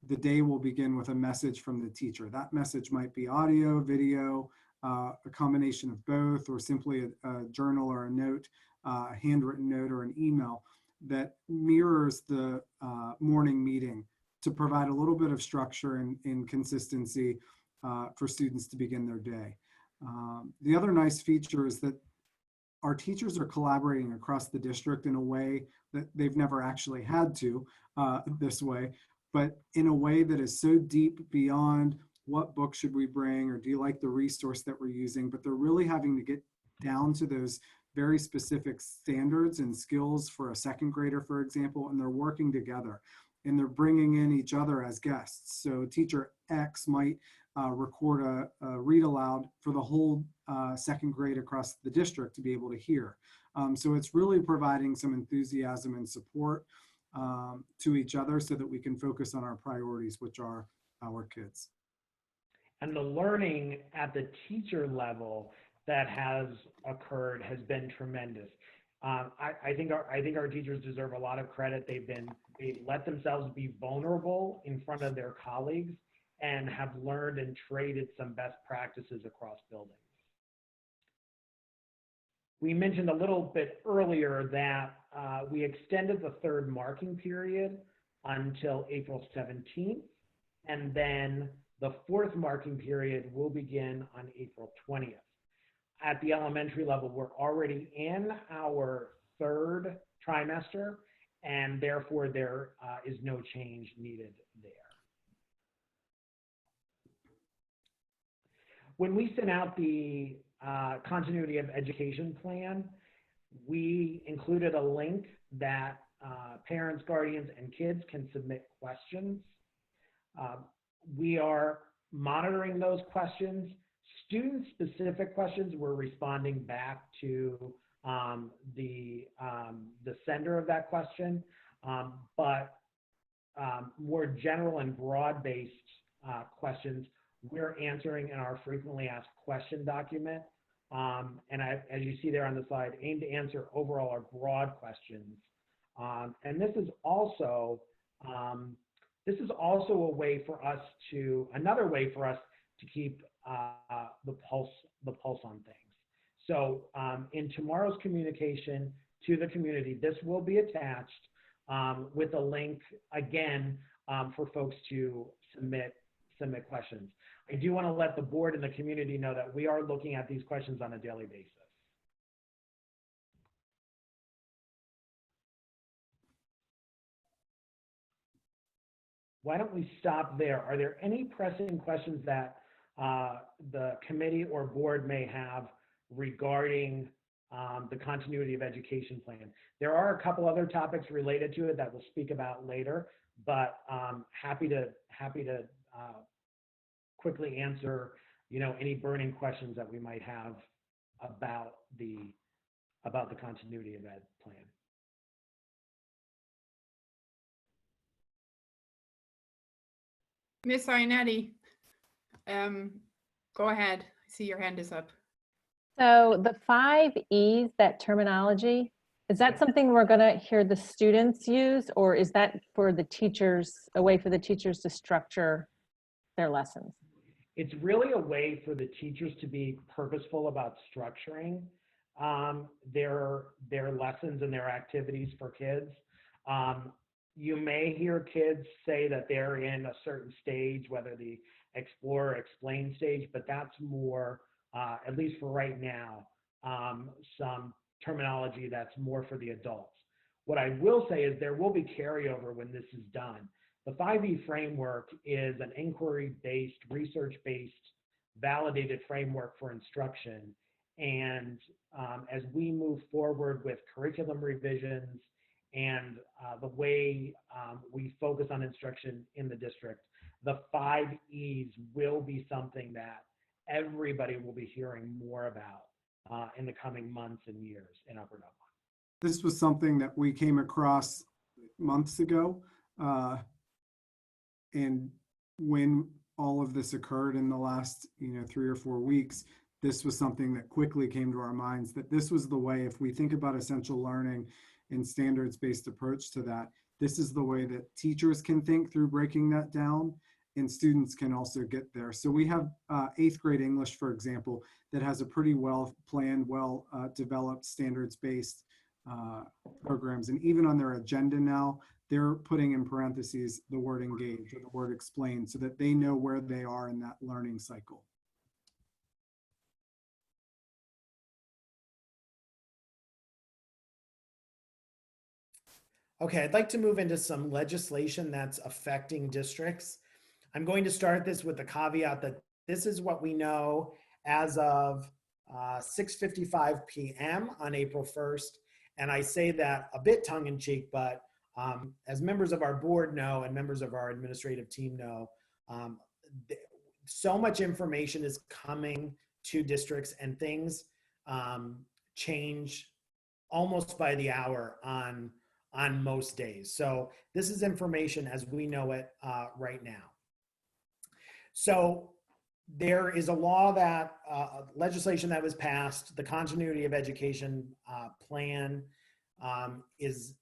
the day will begin with a message from the teacher. That message might be audio, video, a combination of both, or simply a journal or a note, a handwritten note or an email that mirrors the morning meeting to provide a little bit of structure and consistency for students to begin their day. The other nice feature is that our teachers are collaborating across the district in a way that they've never actually had to this way, but in a way that is so deep beyond what book should we bring, or do you like the resource that we're using, but they're really having to get down to those very specific standards and skills for a second grader, for example, and they're working together and they're bringing in each other as guests. So teacher X might record a read aloud for the whole second grade across the district to be able to hear. So it's really providing some enthusiasm and support to each other so that we can focus on our priorities, which are our kids. And the learning at the teacher level that has occurred has been tremendous. I think our teachers deserve a lot of credit. They've let themselves be vulnerable in front of their colleagues and have learned and traded some best practices across buildings. We mentioned a little bit earlier that we extended the third marking period until April 17th, and then the fourth marking period will begin on April 20th. At the elementary level, we're already in our third trimester, and therefore there is no change needed there. When we sent out the continuity of education plan, we included a link that parents, guardians, and kids can submit questions. We are monitoring those questions. Student-specific questions, we're responding back to the sender of that question, but more general and broad-based questions we're answering in our frequently asked question document. And as you see there on the slide, aim to answer overall our broad questions. And this is also a way for us to, another way for us to keep the pulse on things. So in tomorrow's communication to the community, this will be attached with a link again for folks to submit questions. I do want to let the board and the community know that we are looking at these questions on a daily basis. Why don't we stop there? Are there any pressing questions that the committee or board may have regarding the continuity of education plan? There are a couple other topics related to it that we'll speak about later, but happy to quickly answer any burning questions that we might have about the continuity of ed plan. Miss Ionetti, go ahead. I see your hand is up. So the 5 E's, that terminology, is that something we're going to hear the students use, or is that for the teachers, a way for the teachers to structure their lessons? It's really a way for the teachers to be purposeful about structuring their lessons and their activities for kids. You may hear kids say that they're in a certain stage, whether the explore or explain stage, but that's more, at least for right now, some terminology that's more for the adults. What I will say is there will be carryover when this is done. The 5E framework is an inquiry-based, research-based, validated framework for instruction. And as we move forward with curriculum revisions and the way we focus on instruction in the district, the 5 E's will be something that everybody will be hearing more about in the coming months and years in Upper Dublin. This was something that we came across months ago. And when all of this occurred in the last, 3 or 4 weeks, this was something that quickly came to our minds, that this was the way, if we think about essential learning and standards-based approach to that, this is the way that teachers can think through breaking that down, and students can also get there. So we have 8th grade English, for example, that has a pretty well-planned, well-developed standards-based programs. And even on their agenda now, they're putting in parentheses the word engage or the word explain so that they know where they are in that learning cycle. Okay, I'd like to move into some legislation that's affecting districts. I'm going to start this with the caveat that this is what we know as of 6:55 p.m. on April 1st. And I say that a bit tongue-in-cheek, but as members of our board know and members of our administrative team know, so much information is coming to districts and things change almost by the hour on most days. So this is information as we know it right now. So there is a law that, legislation that was passed, the Continuity of Education Plan is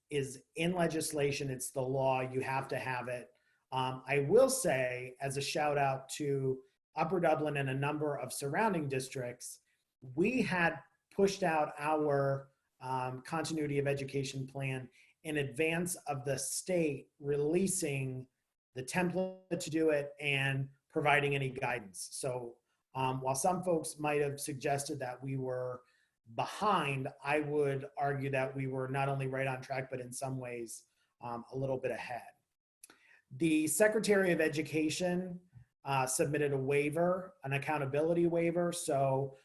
in legislation. It's the law, you have to have it. I will say, as a shout out to Upper Dublin and a number of surrounding districts, we had pushed out our Continuity of Education Plan in advance of the state releasing the template to do it and providing any guidance. So while some folks might have suggested that we were behind, I would argue that we were not only right on track, but in some ways a little bit ahead. The Secretary of Education submitted a waiver, an accountability waiver. So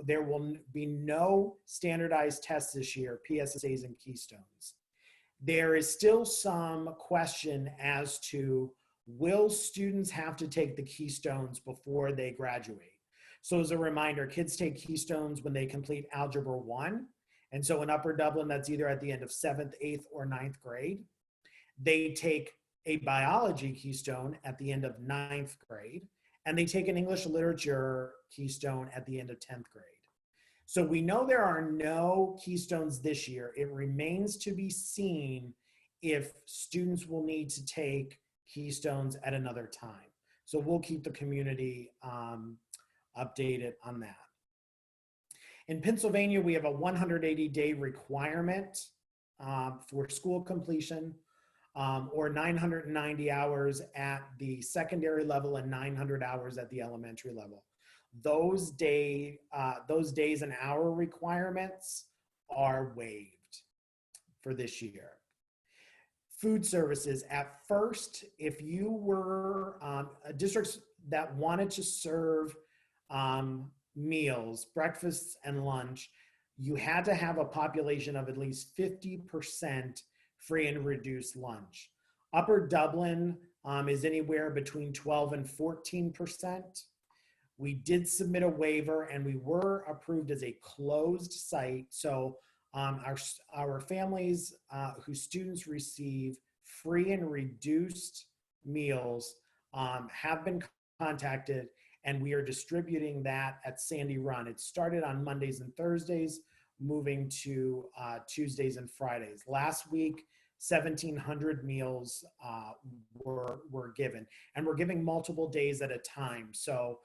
there will be no standardized tests this year, PSSAs and Keystones. There is still some question as to, will students have to take the Keystones before they graduate? So as a reminder, kids take Keystones when they complete Algebra 1. And so in Upper Dublin, that's either at the end of 7th, 8th, or 9th grade. They take a biology Keystone at the end of 9th grade, and they take an English literature Keystone at the end of 10th grade. So we know there are no Keystones this year. It remains to be seen if students will need to take Keystones at another time. So we'll keep the community updated on that. In Pennsylvania, we have a 180-day requirement for school completion, or 990 hours at the secondary level and 900 hours at the elementary level. Those days and hour requirements are waived for this year. Food services, at first, if you were districts that wanted to serve meals, breakfasts and lunch, you had to have a population of at least 50% free and reduced lunch. Upper Dublin is anywhere between 12 and 14%. We did submit a waiver and we were approved as a closed site. So our families whose students receive free and reduced meals have been contacted, and we are distributing that at Sandy Run. It started on Mondays and Thursdays, moving to Tuesdays and Fridays. Last week, 1,700 meals were given, and we're giving multiple days at a time. So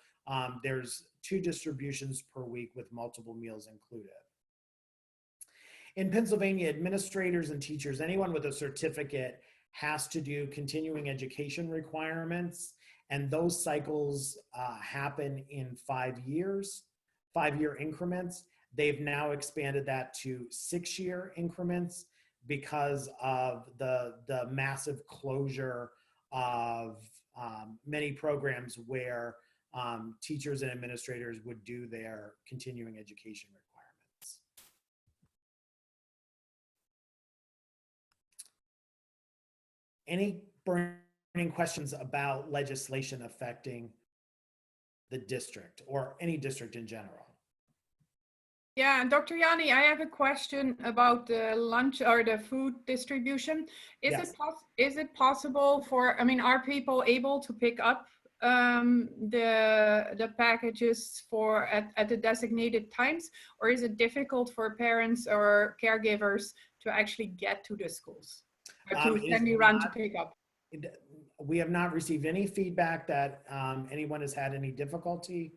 there's 2 distributions per week with multiple meals included. In Pennsylvania, administrators and teachers, anyone with a certificate has to do continuing education requirements, and those cycles happen in 5 years, 5-year increments. They've now expanded that to 6-year increments because of the massive closure of many programs where teachers and administrators would do their continuing education requirements. Any burning questions about legislation affecting the district or any district in general? Yeah, and Dr. Yanni, I have a question about the lunch or the food distribution. Yes. Is it possible for, I mean, are people able to pick up the packages at the designated times, or is it difficult for parents or caregivers to actually get to the schools or to Sandy Run to pick up? We have not received any feedback that anyone has had any difficulty.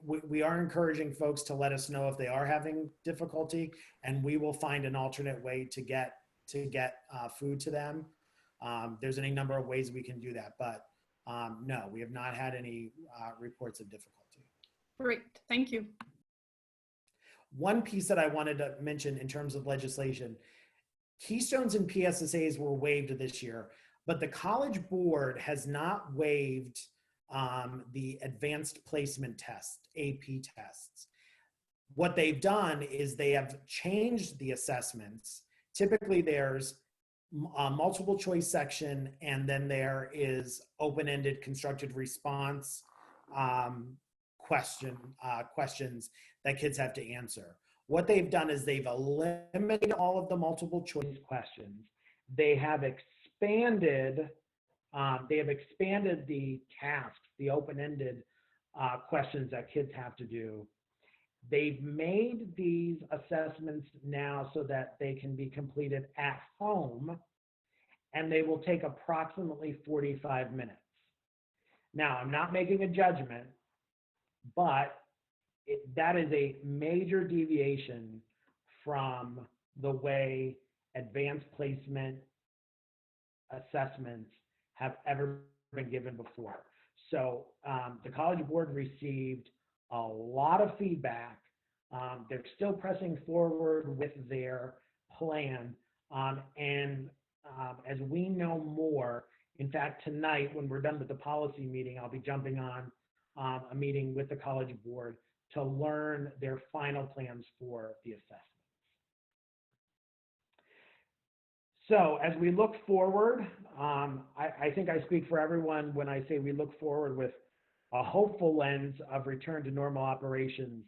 We are encouraging folks to let us know if they are having difficulty, and we will find an alternate way to get food to them. There's any number of ways we can do that, but no, we have not had any reports of difficulty. Great, thank you. One piece that I wanted to mention in terms of legislation, Keystones and PSSAs were waived this year, but the College Board has not waived the advanced placement test, AP tests. What they've done is they have changed the assessments. Typically there's a multiple choice section, and then there is open-ended constructed response questions that kids have to answer. What they've done is they've eliminated all of the multiple choice questions. They have expanded the tasks, the open-ended questions that kids have to do. They've made these assessments now so that they can be completed at home, and they will take approximately 45 minutes. Now, I'm not making a judgment, but that is a major deviation from the way advanced placement assessments have ever been given before. So the College Board received a lot of feedback. They're still pressing forward with their plan. As we know more, in fact, tonight when we're done with the policy meeting, I'll be jumping on a meeting with the College Board to learn their final plans for the assessments. So as we look forward, I think I speak for everyone when I say we look forward with a hopeful lens of return to normal operations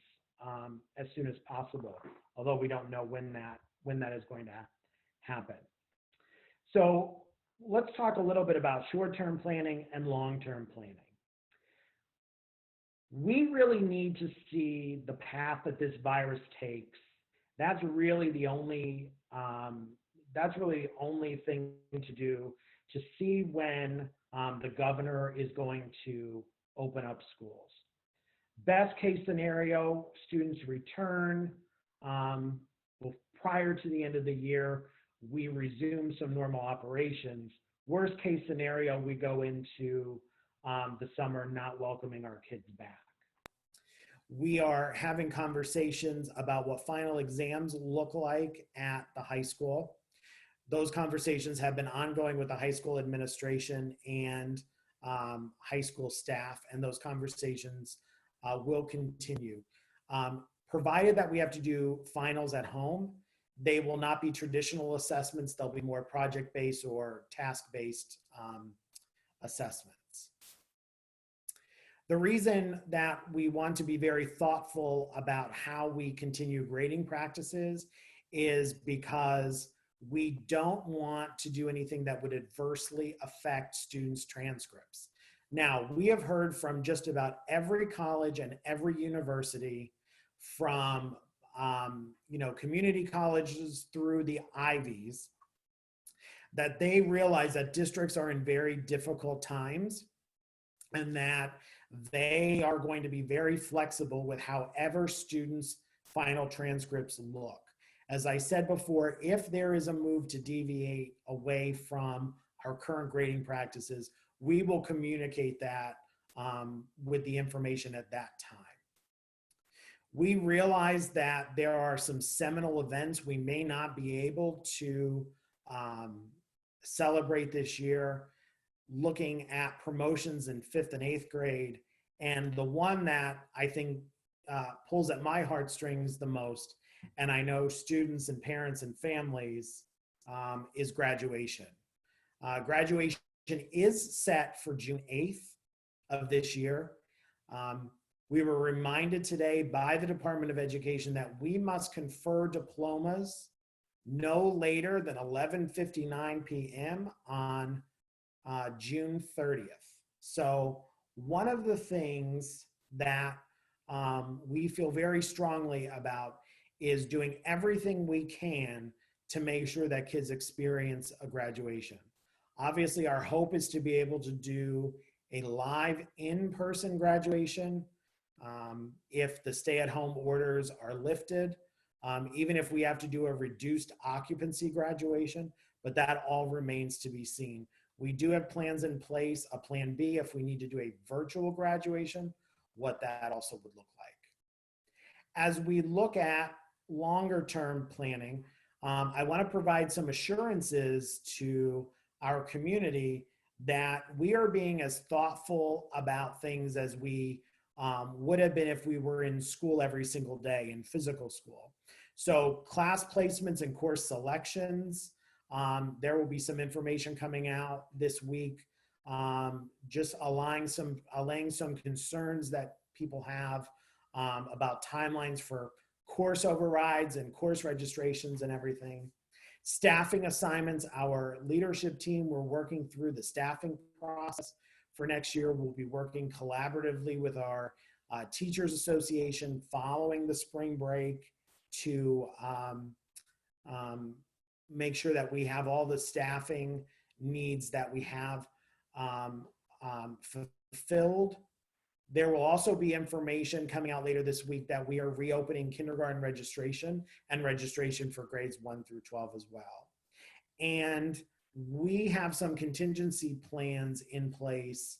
as soon as possible, although we don't know when that is going to happen. So let's talk a little bit about short-term planning and long-term planning. We really need to see the path that this virus takes. That's really the only thing to do to see when the governor is going to open up schools. Best case scenario, students return. Prior to the end of the year, we resume some normal operations. Worst case scenario, we go into the summer not welcoming our kids back. We are having conversations about what final exams look like at the high school. Those conversations have been ongoing with the high school administration and high school staff, and those conversations will continue. Provided that we have to do finals at home, they will not be traditional assessments. They'll be more project-based or task-based assessments. The reason that we want to be very thoughtful about how we continue grading practices is because we don't want to do anything that would adversely affect students' transcripts. Now, we have heard from just about every college and every university, from community colleges through the Ivies, that they realize that districts are in very difficult times and that they are going to be very flexible with however students' final transcripts look. As I said before, if there is a move to deviate away from our current grading practices, we will communicate that with the information at that time. We realize that there are some seminal events we may not be able to celebrate this year, looking at promotions in 5th and 8th grade. And the one that I think pulls at my heartstrings the most, and I know students and parents and families, is graduation. Graduation is set for June 8th of this year. We were reminded today by the Department of Education that we must confer diplomas no later than 11:59 p.m. on June 30th. So one of the things that we feel very strongly about is doing everything we can to make sure that kids experience a graduation. Obviously, our hope is to be able to do a live in-person graduation if the stay-at-home orders are lifted, even if we have to do a reduced occupancy graduation, but that all remains to be seen. We do have plans in place, a plan B if we need to do a virtual graduation, what that also would look like. As we look at longer term planning, I want to provide some assurances to our community that we are being as thoughtful about things as we would have been if we were in school every single day, in physical school. So class placements and course selections, there will be some information coming out this week, just allaying some concerns that people have about timelines for course overrides and course registrations and everything. Staffing assignments, our leadership team, we're working through the staffing process for next year. We'll be working collaboratively with our Teachers Association following the spring break to make sure that we have all the staffing needs that we have fulfilled. There will also be information coming out later this week that we are reopening kindergarten registration and registration for grades 1 through 12 as well. And we have some contingency plans in place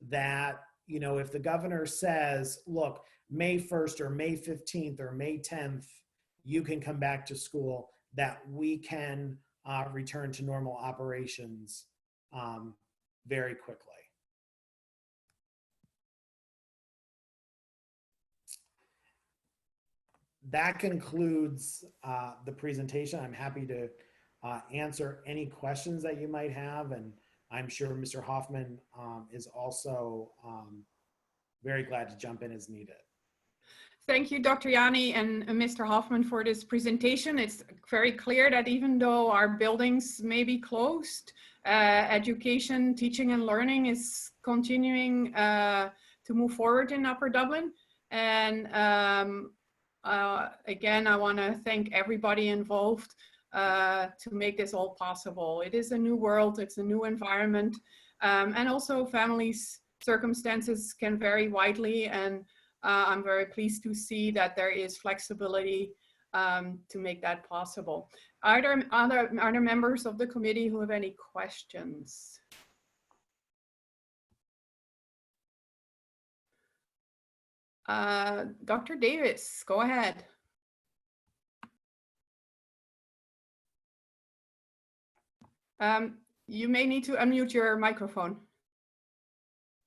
that, you know, if the governor says, look, May 1st or May 15th or May 10th, you can come back to school, that we can return to normal operations very quickly. That concludes the presentation. I'm happy to answer any questions that you might have, and I'm sure Mr. Hoffman is also very glad to jump in as needed. Thank you, Dr. Yanni and Mr. Hoffman, for this presentation. It's very clear that even though our buildings may be closed, education, teaching and learning is continuing to move forward in Upper Dublin. And again, I want to thank everybody involved to make this all possible. It is a new world, it's a new environment, and also families' circumstances can vary widely, and I'm very pleased to see that there is flexibility to make that possible. Are there other members of the committee who have any questions? Dr. Davis, go ahead. You may need to unmute your microphone.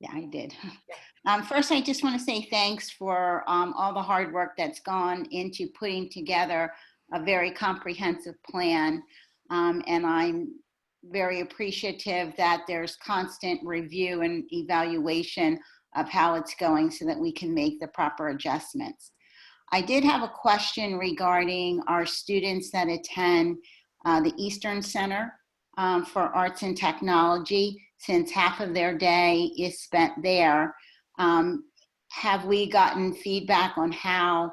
Yeah, I did. First, I just want to say thanks for all the hard work that's gone into putting together a very comprehensive plan. And I'm very appreciative that there's constant review and evaluation of how it's going so that we can make the proper adjustments. I did have a question regarding our students that attend the Eastern Center for Arts and Technology, since half of their day is spent there. Have we gotten feedback on how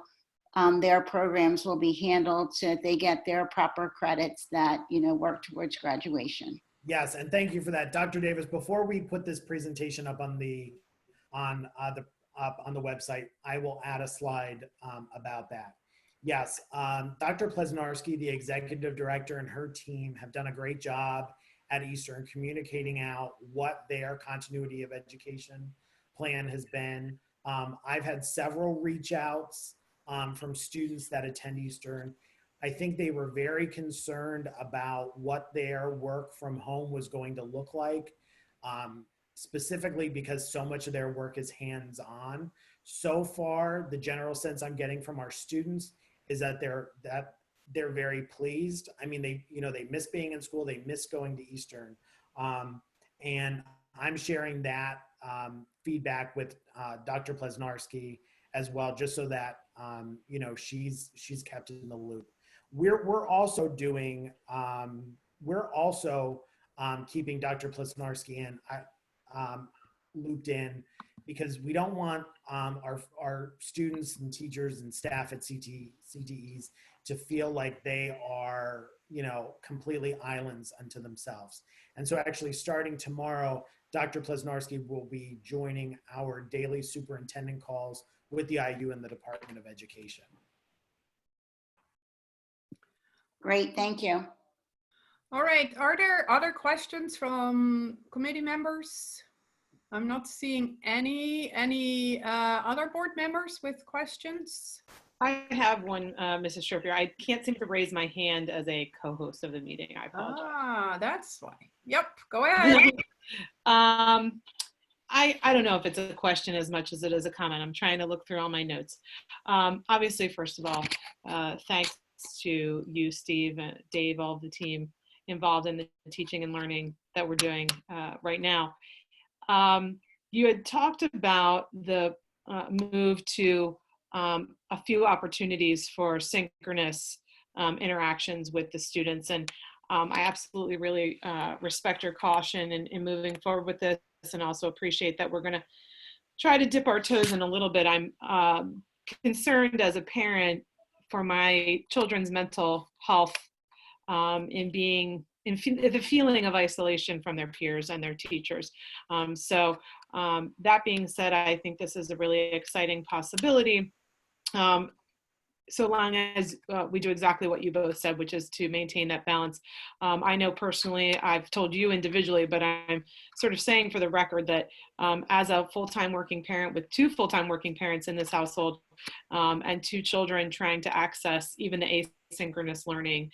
their programs will be handled so that they get their proper credits that, you know, work towards graduation? Yes, and thank you for that, Dr. Davis. Before we put this presentation up on the website, I will add a slide about that. Yes, Dr. Plesnarski, the executive director, and her team have done a great job at Eastern communicating out what their continuity of education plan has been. I've had several reach outs from students that attend Eastern. I think they were very concerned about what their work from home was going to look like, specifically because so much of their work is hands-on. So far, the general sense I'm getting from our students is that they're very pleased. I mean, they miss being in school, they miss going to Eastern, and I'm sharing that feedback with Dr. Plesnarski as well, just so that she's kept in the loop. We're also doing keeping Dr. Plesnarski in looped in, because we don't want our students and teachers and staff at CTEs to feel like they are, completely islands unto themselves. And so actually starting tomorrow, Dr. Plesnarski will be joining our daily superintendent calls with the IU and the Department of Education. Great, thank you. All right, are there other questions from committee members? I'm not seeing any other board members with questions. I have one, Mrs. Shroppier. I can't seem to raise my hand as a co-host of the meeting. I apologize. Ah, that's why. Yep, go ahead. I don't know if it's a question as much as it is a comment. I'm trying to look through all my notes. Obviously, first of all, thanks to you, Steve, and Dave, all of the team involved in the teaching and learning that we're doing right now. You had talked about the move to a few opportunities for synchronous interactions with the students. And I absolutely really respect your caution in moving forward with this, and also appreciate that we're going to try to dip our toes in a little bit. I'm concerned as a parent for my children's mental health in the feeling of isolation from their peers and their teachers. So that being said, I think this is a really exciting possibility. So long as we do exactly what you both said, which is to maintain that balance. I know personally, I've told you individually, but I'm sort of saying for the record that as a full-time working parent with two full-time working parents in this household and two children trying to access even the asynchronous learning,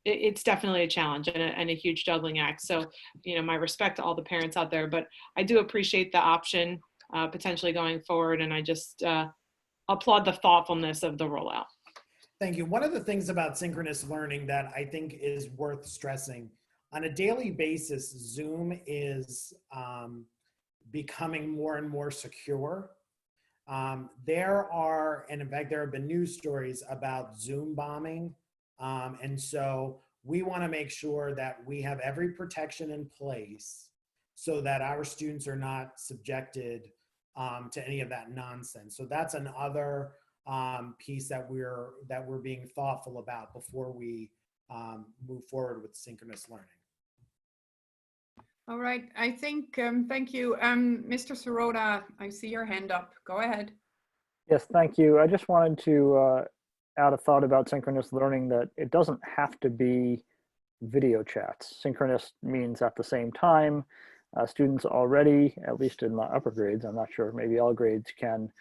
it's definitely a challenge and a huge juggling act. So, my respect to all the parents out there, but I do appreciate the option potentially going forward, and I just applaud the thoughtfulness of the rollout. Thank you. One of the things about synchronous learning that I think is worth stressing, on a daily basis, Zoom is becoming more and more secure. There have been news stories about Zoom bombing. And so we want to make sure that we have every protection in place so that our students are not subjected to any of that nonsense. So that's another piece that we're being thoughtful about before we move forward with synchronous learning. All right, I think, thank you. Mr. Sirota, I see your hand up. Go ahead. Yes, thank you. I just wanted to add a thought about synchronous learning, that it doesn't have to be video chats. Synchronous means at the same time. Students already, at least in the upper grades, I'm not sure, maybe all grades, can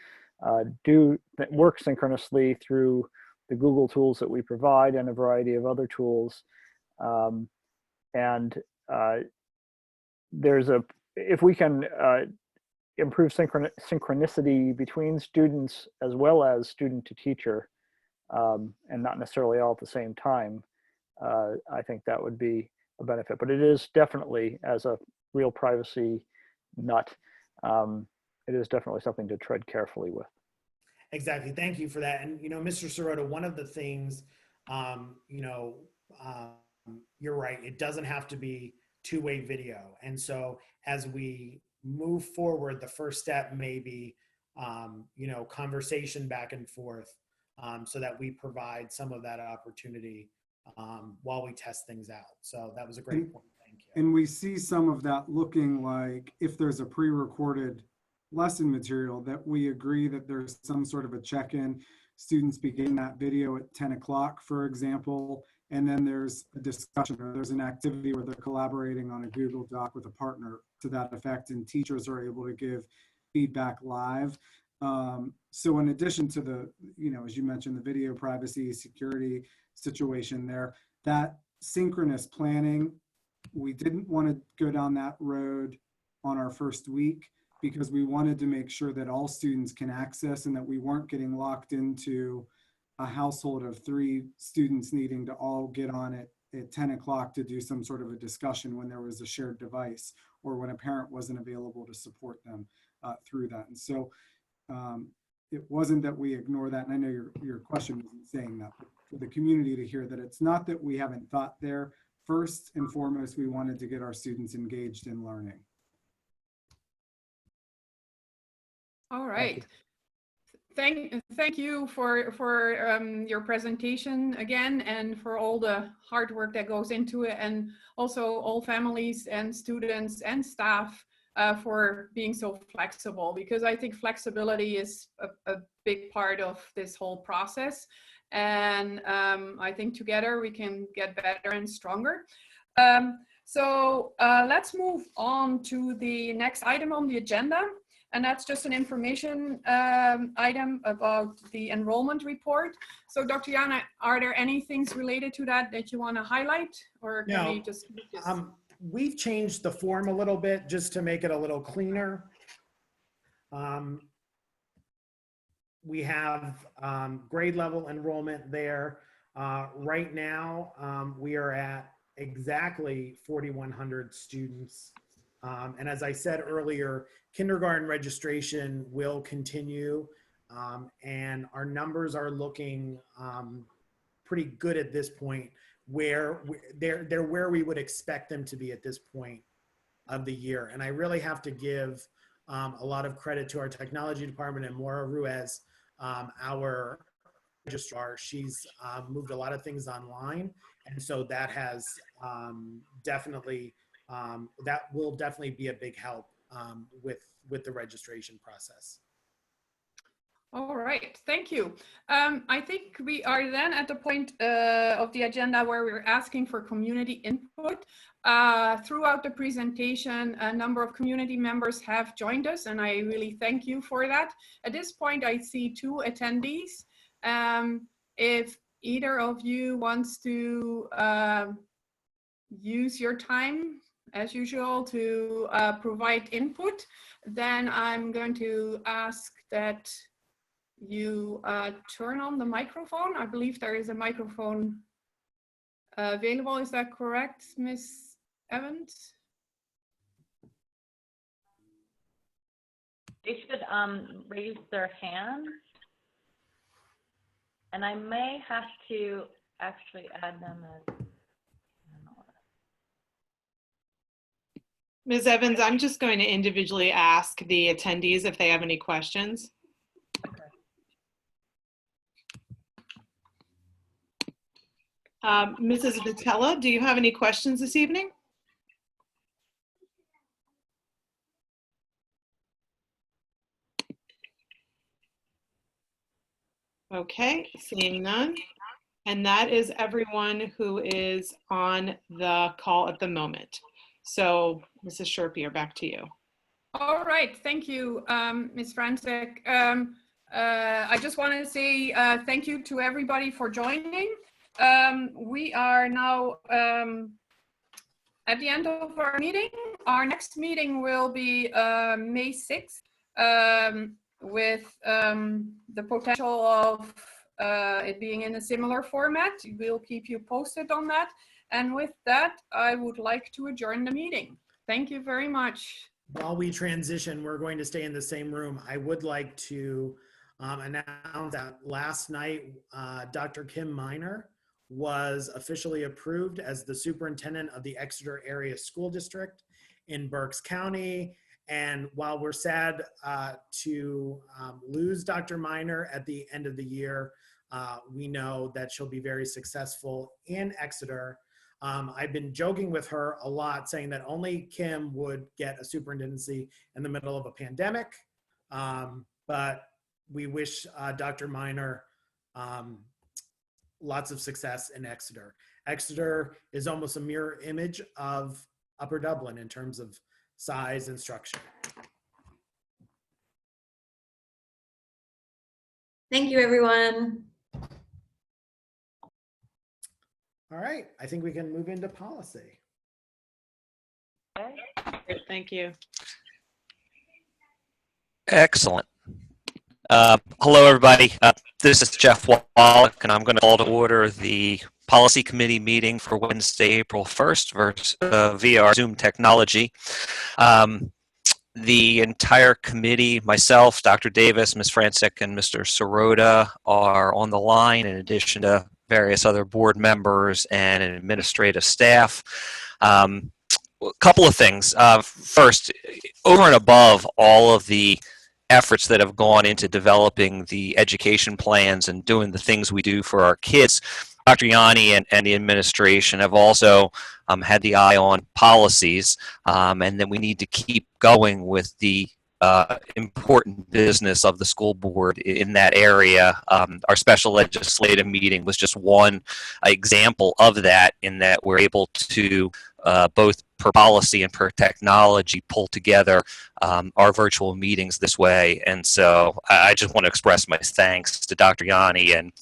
work synchronously through the Google tools that we provide and a variety of other tools. If we can improve synchronicity between students as well as student to teacher, and not necessarily all at the same time, I think that would be a benefit. But it is definitely, as a real privacy nut, it is definitely something to tread carefully with. Exactly. Thank you for that. And, Mr. Sirota, one of the things, you're right. It doesn't have to be two-way video. And so as we move forward, the first step may be, conversation back and forth, so that we provide some of that opportunity while we test things out. So that was a great point. Thank you. And we see some of that looking like, if there's a pre-recorded lesson material, that we agree that there's some sort of a check-in. Students begin that video at 10 o'clock, for example, and then there's a discussion or there's an activity where they're collaborating on a Google Doc with a partner to that effect, and teachers are able to give feedback live. So in addition to the, as you mentioned, the video privacy, security situation there, that synchronous planning, we didn't want to go down that road on our first week because we wanted to make sure that all students can access and that we weren't getting locked into a household of 3 students needing to all get on it at 10 o'clock to do some sort of a discussion when there was a shared device or when a parent wasn't available to support them through that. And so it wasn't that we ignore that. And I know your question isn't saying that, but for the community to hear that it's not that we haven't thought there. First and foremost, we wanted to get our students engaged in learning. All right. Thank you for your presentation again, and for all the hard work that goes into it, and also all families and students and staff for being so flexible, because I think flexibility is a big part of this whole process. And I think together we can get better and stronger. So let's move on to the next item on the agenda. And that's just an information item about the enrollment report. So Dr. Yanni, are there any things related to that you want to highlight, or can we just? We've changed the form a little bit just to make it a little cleaner. We have grade level enrollment there. Right now, we are at exactly 4,100 students. And as I said earlier, kindergarten registration will continue, and our numbers are looking pretty good at this point, where they're where we would expect them to be at this point of the year. And I really have to give a lot of credit to our technology department and Maura Ruiz, our registrar. She's moved a lot of things online, and so that has definitely that will definitely be a big help with the registration process. All right, thank you. I think we are then at the point of the agenda where we're asking for community input. Throughout the presentation, a number of community members have joined us, and I really thank you for that. At this point, I see 2 attendees. If either of you wants to use your time, as usual, to provide input, then I'm going to ask that you turn on the microphone. I believe there is a microphone available. Is that correct, Ms. Evans? They should raise their hand. And I may have to actually add them as. Ms. Evans, I'm just going to individually ask the attendees if they have any questions. Mrs. Vitella, do you have any questions this evening? Okay, seeing none. And that is everyone who is on the call at the moment. So, Mrs. Sherpy, back to you. All right, thank you, Ms. Franczyk. I just want to say thank you to everybody for joining. We are now at the end of our meeting. Our next meeting will be May 6th with the potential of it being in a similar format. We'll keep you posted on that. And with that, I would like to adjourn the meeting. Thank you very much. while we transition, we're going to stay in the same room. I would like to announce that last night, Dr. Kim Miner was officially approved as the superintendent of the Exeter Area School District in Berks County. And while we're sad to lose Dr. Miner at the end of the year, we know that she'll be very successful in Exeter. I've been joking with her a lot, saying that only Kim would get a superintendency in the middle of a pandemic. But we wish Dr. Miner lots of success in Exeter. Exeter is almost a mirror image of Upper Dublin in terms of size and structure. Thank you, everyone. All right, I think we can move into policy. Okay. Great, thank you. Excellent. Hello, everybody. This is Jeff Wallach, and I'm going to call to order the Policy Committee meeting for Wednesday, April 1st via our Zoom technology. The entire committee, myself, Dr. Davis, Ms. Francic, and Mr. Sirota are on the line, in addition to various other board members and administrative staff. A couple of things. First, over and above all of the efforts that have gone into developing the education plans and doing the things we do for our kids, Dr. Yanni and the administration have also had the eye on policies, and then we need to keep going with the important business of the school board in that area. Our special legislative meeting was just one example of that, in that we're able to both per policy and per technology pull together our virtual meetings this way. And so I just want to express my thanks to Dr. Yanni and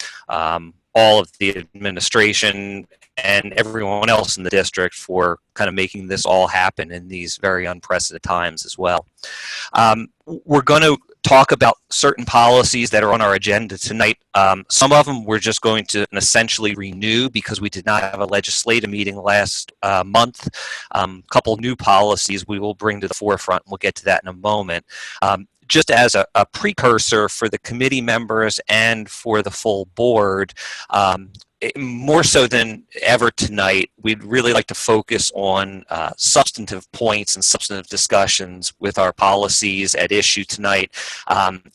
all of the administration and everyone else in the district for kind of making this all happen in these very unprecedented times as well. We're going to talk about certain policies that are on our agenda tonight. Some of them we're just going to essentially renew because we did not have a legislative meeting last month. A couple new policies we will bring to the forefront. We'll get to that in a moment. Just as a precursor for the committee members and for the full board, more so than ever tonight, we'd really like to focus on substantive points and substantive discussions with our policies at issue tonight.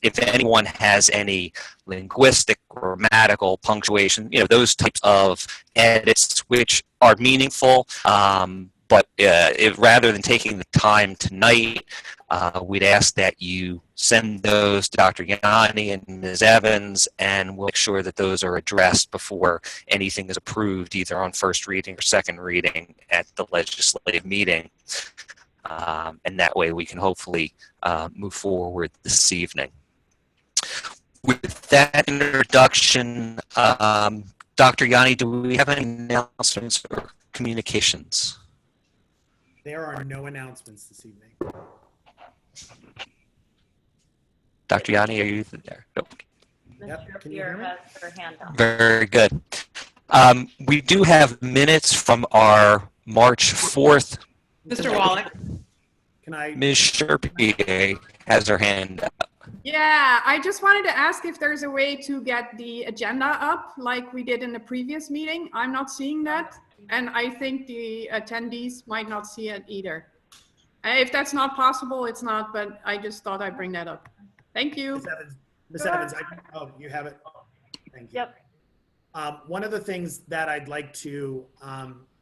If anyone has any linguistic, grammatical, punctuation, those types of edits which are meaningful, but rather than taking the time tonight, we'd ask that you send those to Dr. Yanni and Ms. Evans, and we'll make sure that those are addressed before anything is approved, either on first reading or second reading at the legislative meeting. And that way we can hopefully move forward this evening. With that introduction, Dr. Yanni, do we have any announcements or communications? There are no announcements this evening. Dr. Yanni, are you there? Nope. Yep. Can you Here hear me? has her hand up. Very good. We do have minutes from our March 4th. Mr. Wallach. Can I? Ms. Sherpie has her hand up. Yeah, I just wanted to ask if there's a way to get the agenda up like we did in the previous meeting. I'm not seeing that, and I think the attendees might not see it either. If that's not possible, it's not, but I just thought I'd bring that up. Thank you. Ms. Evans, oh, you have it? Thank you. Yep. One of the things that I'd like to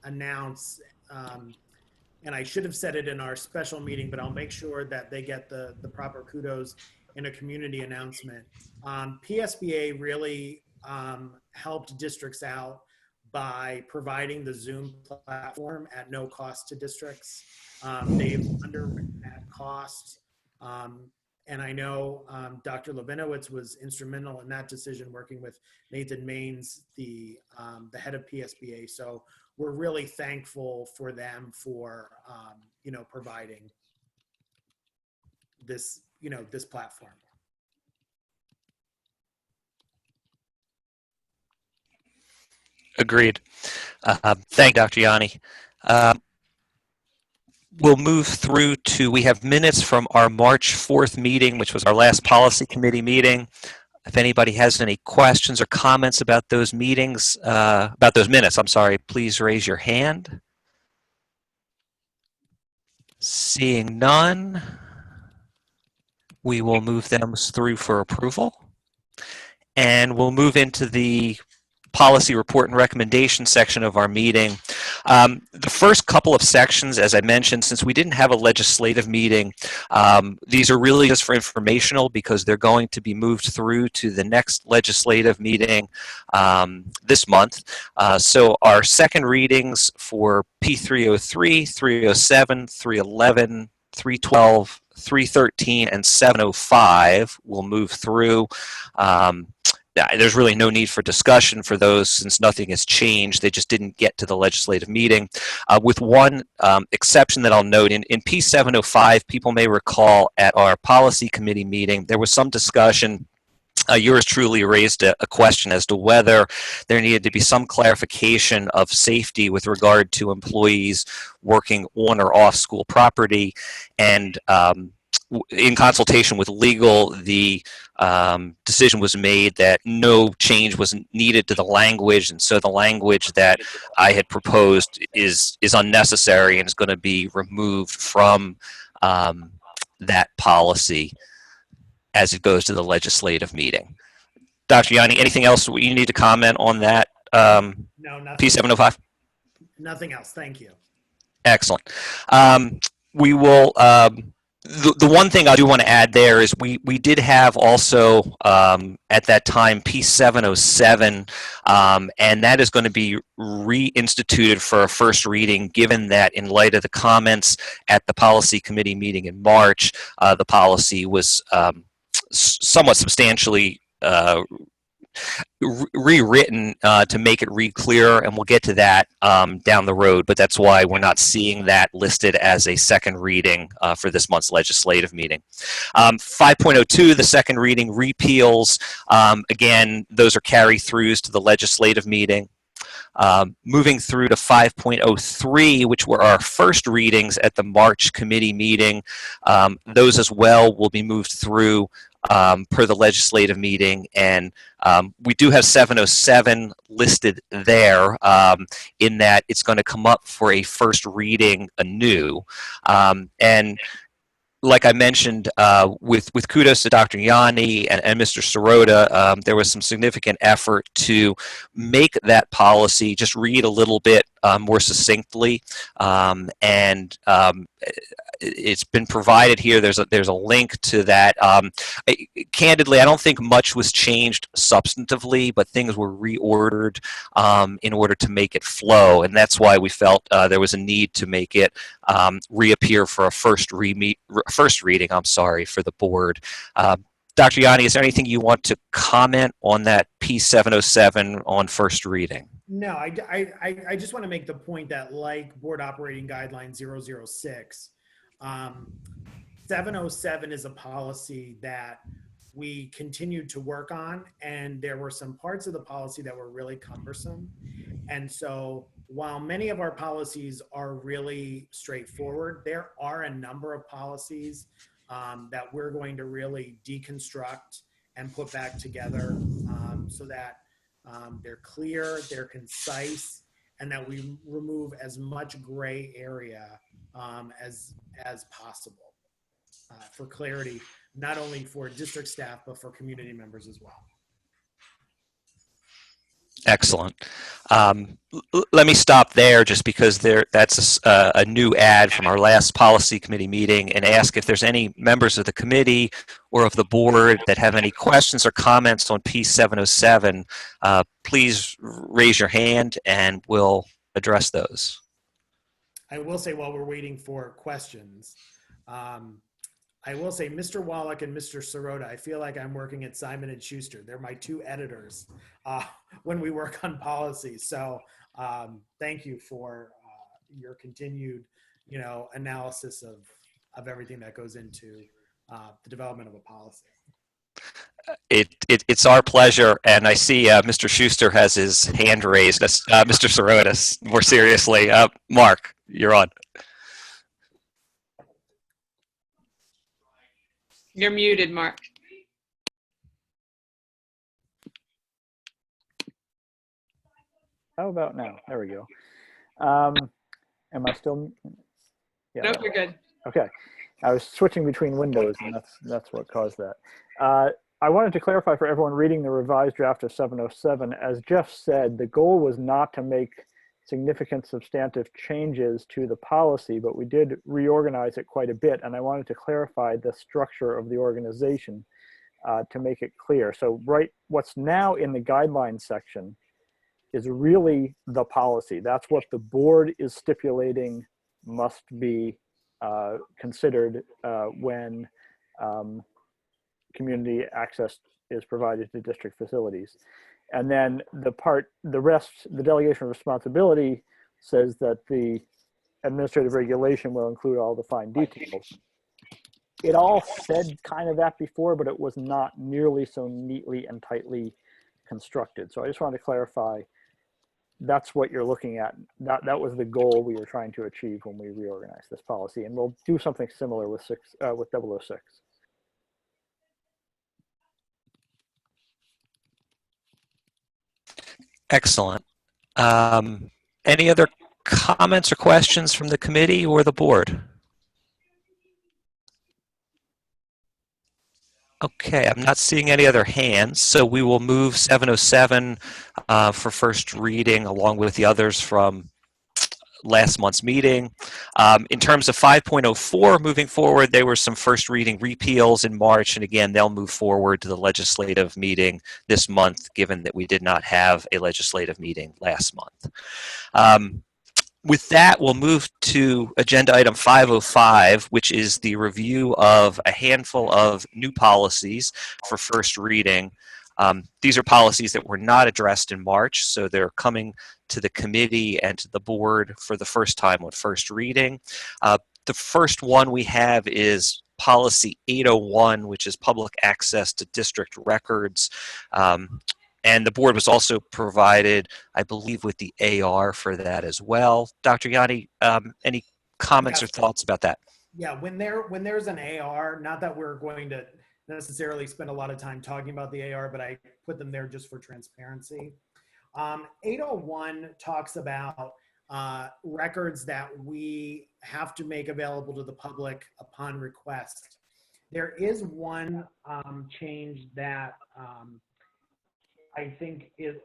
announce, and I should have said it in our special meeting, but I'll make sure that they get the proper kudos in a community announcement. PSBA really helped districts out by providing the Zoom platform at no cost to districts. They've underwritten that cost. And I know Dr. Levinowitz was instrumental in that decision, working with Nathan Maines, the head of PSBA. So we're really thankful for them for providing this this platform. Agreed. Thank you, Dr. Yanni. we'll move through to, we have minutes from our March 4th meeting, which was our last policy committee meeting. If anybody has any questions or comments about those meetings, about those minutes, I'm sorry, please raise your hand. Seeing none, we will move them through for approval. And we'll move into the policy report and recommendation section of our meeting. The first couple of sections, as I mentioned, since we didn't have a legislative meeting, these are really just for informational because they're going to be moved through to the next legislative meeting this month. So our second readings for P303, 307, 311, 312, 313, and 705 will move through. There's really no need for discussion for those since nothing has changed. They just didn't get to the legislative meeting. With one exception that I'll note, in P705, people may recall at our policy committee meeting, there was some discussion. Yours truly raised a question as to whether there needed to be some clarification of safety with regard to employees working on or off school property. And in consultation with legal, the decision was made that no change was needed to the language, and so the language that I had proposed is unnecessary and is going to be removed from that policy as it goes to the legislative meeting. Dr. Yanni, anything else you need to comment on that No, nothing. P705? Nothing else. Thank you. Excellent. We will. The one thing I do want to add there is we did have also at that time P707, and that is going to be reinstituted for a first reading, given that in light of the comments at the policy committee meeting in March, the policy was somewhat substantially rewritten to make it read clearer, and we'll get to that down the road, but that's why we're not seeing that listed as a second reading for this month's legislative meeting. 5.02, the second reading repeals, again, those are carry-throughs to the legislative meeting. Moving through to 5.03, which were our first readings at the March committee meeting, those as well will be moved through per the legislative meeting, and we do have 707 listed there in that it's going to come up for a first reading anew. And like I mentioned, with kudos to Dr. Yanni and Mr. Sirota, there was some significant effort to make that policy just read a little bit more succinctly, and it's been provided here. There's a link to that. Candidly, I don't think much was changed substantively, but things were reordered in order to make it flow, and that's why we felt there was a need to make it reappear for a first reading. I'm sorry, for the board. Dr. Yanni, is there anything you want to comment on that P707 on first reading? No, I just want to make the point that, like Board Operating Guideline 006, 707 is a policy that we continued to work on, and there were some parts of the policy that were really cumbersome. And so while many of our policies are really straightforward, there are a number of policies that we're going to really deconstruct and put back together so that they're clear, they're concise, and that we remove as much gray area as possible for clarity, not only for district staff, but for community members as well. Excellent. Let me stop there just because that's a new ad from our last policy committee meeting, and ask if there's any members of the committee or of the board that have any questions or comments on P707. Please raise your hand and we'll address those. I will say, while we're waiting for questions, I will say, Mr. Wallach and Mr. Sirota, I feel like I'm working at Simon & Schuster. They're my two editors when we work on policy. So thank you for your continued, analysis of everything that goes into the development of a policy. It's our pleasure, and I see Mr. Schuster has his hand raised. Mr. Sirota, more seriously, Mark, you're on. You're muted, Mark. How about now? There we go. Am I still? Yeah. Nope, you're good. Okay. I was switching between windows, and that's what caused that. I wanted to clarify for everyone reading the revised draft of 707. As Jeff said, the goal was not to make significant substantive changes to the policy, but we did reorganize it quite a bit, and I wanted to clarify the structure of the organization to make it clear. So what's now in the guidelines section is really the policy. That's what the board is stipulating must be considered when community access is provided to district facilities. And then the rest, the delegation of responsibility says that the administrative regulation will include all the fine details. It all said kind of that before, but it was not nearly so neatly and tightly constructed. So I just wanted to clarify that's what you're looking at. That was the goal we were trying to achieve when we reorganized this policy. And we'll do something similar with 006. Excellent. Any other comments or questions from the committee or the board? Okay, I'm not seeing any other hands, so we will move 707 for first reading along with the others from last month's meeting. In terms of 5.04 moving forward, there were some first reading repeals in March, and again, they'll move forward to the legislative meeting this month, given that we did not have a legislative meeting last month. With that, we'll move to agenda item 505, which is the review of a handful of new policies for first reading. These are policies that were not addressed in March, so they're coming to the committee and to the board for the first time on first reading. The first one we have is policy 801, which is public access to district records. And the board was also provided, I believe, with the AR for that as well. Dr. Yanni, any comments or thoughts about that? Yeah, when there's an AR, not that we're going to necessarily spend a lot of time talking about the AR, but I put them there just for transparency. 801 talks about records that we have to make available to the public upon request. There is one change that I think it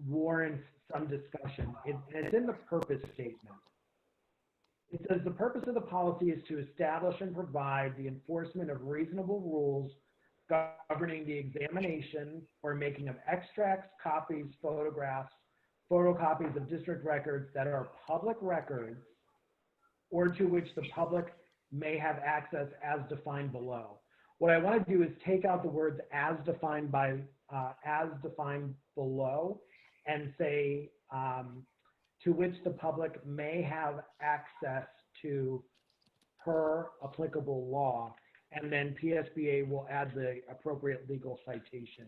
warrants some discussion. It's in the purpose statement. It says the purpose of the policy is to establish and provide the enforcement of reasonable rules governing the examination or making of extracts, copies, photographs, photocopies of district records that are public records or to which the public may have access as defined below. What I want to do is take out the words as defined below and say to which the public may have access to per applicable law, and then PSBA will add the appropriate legal citation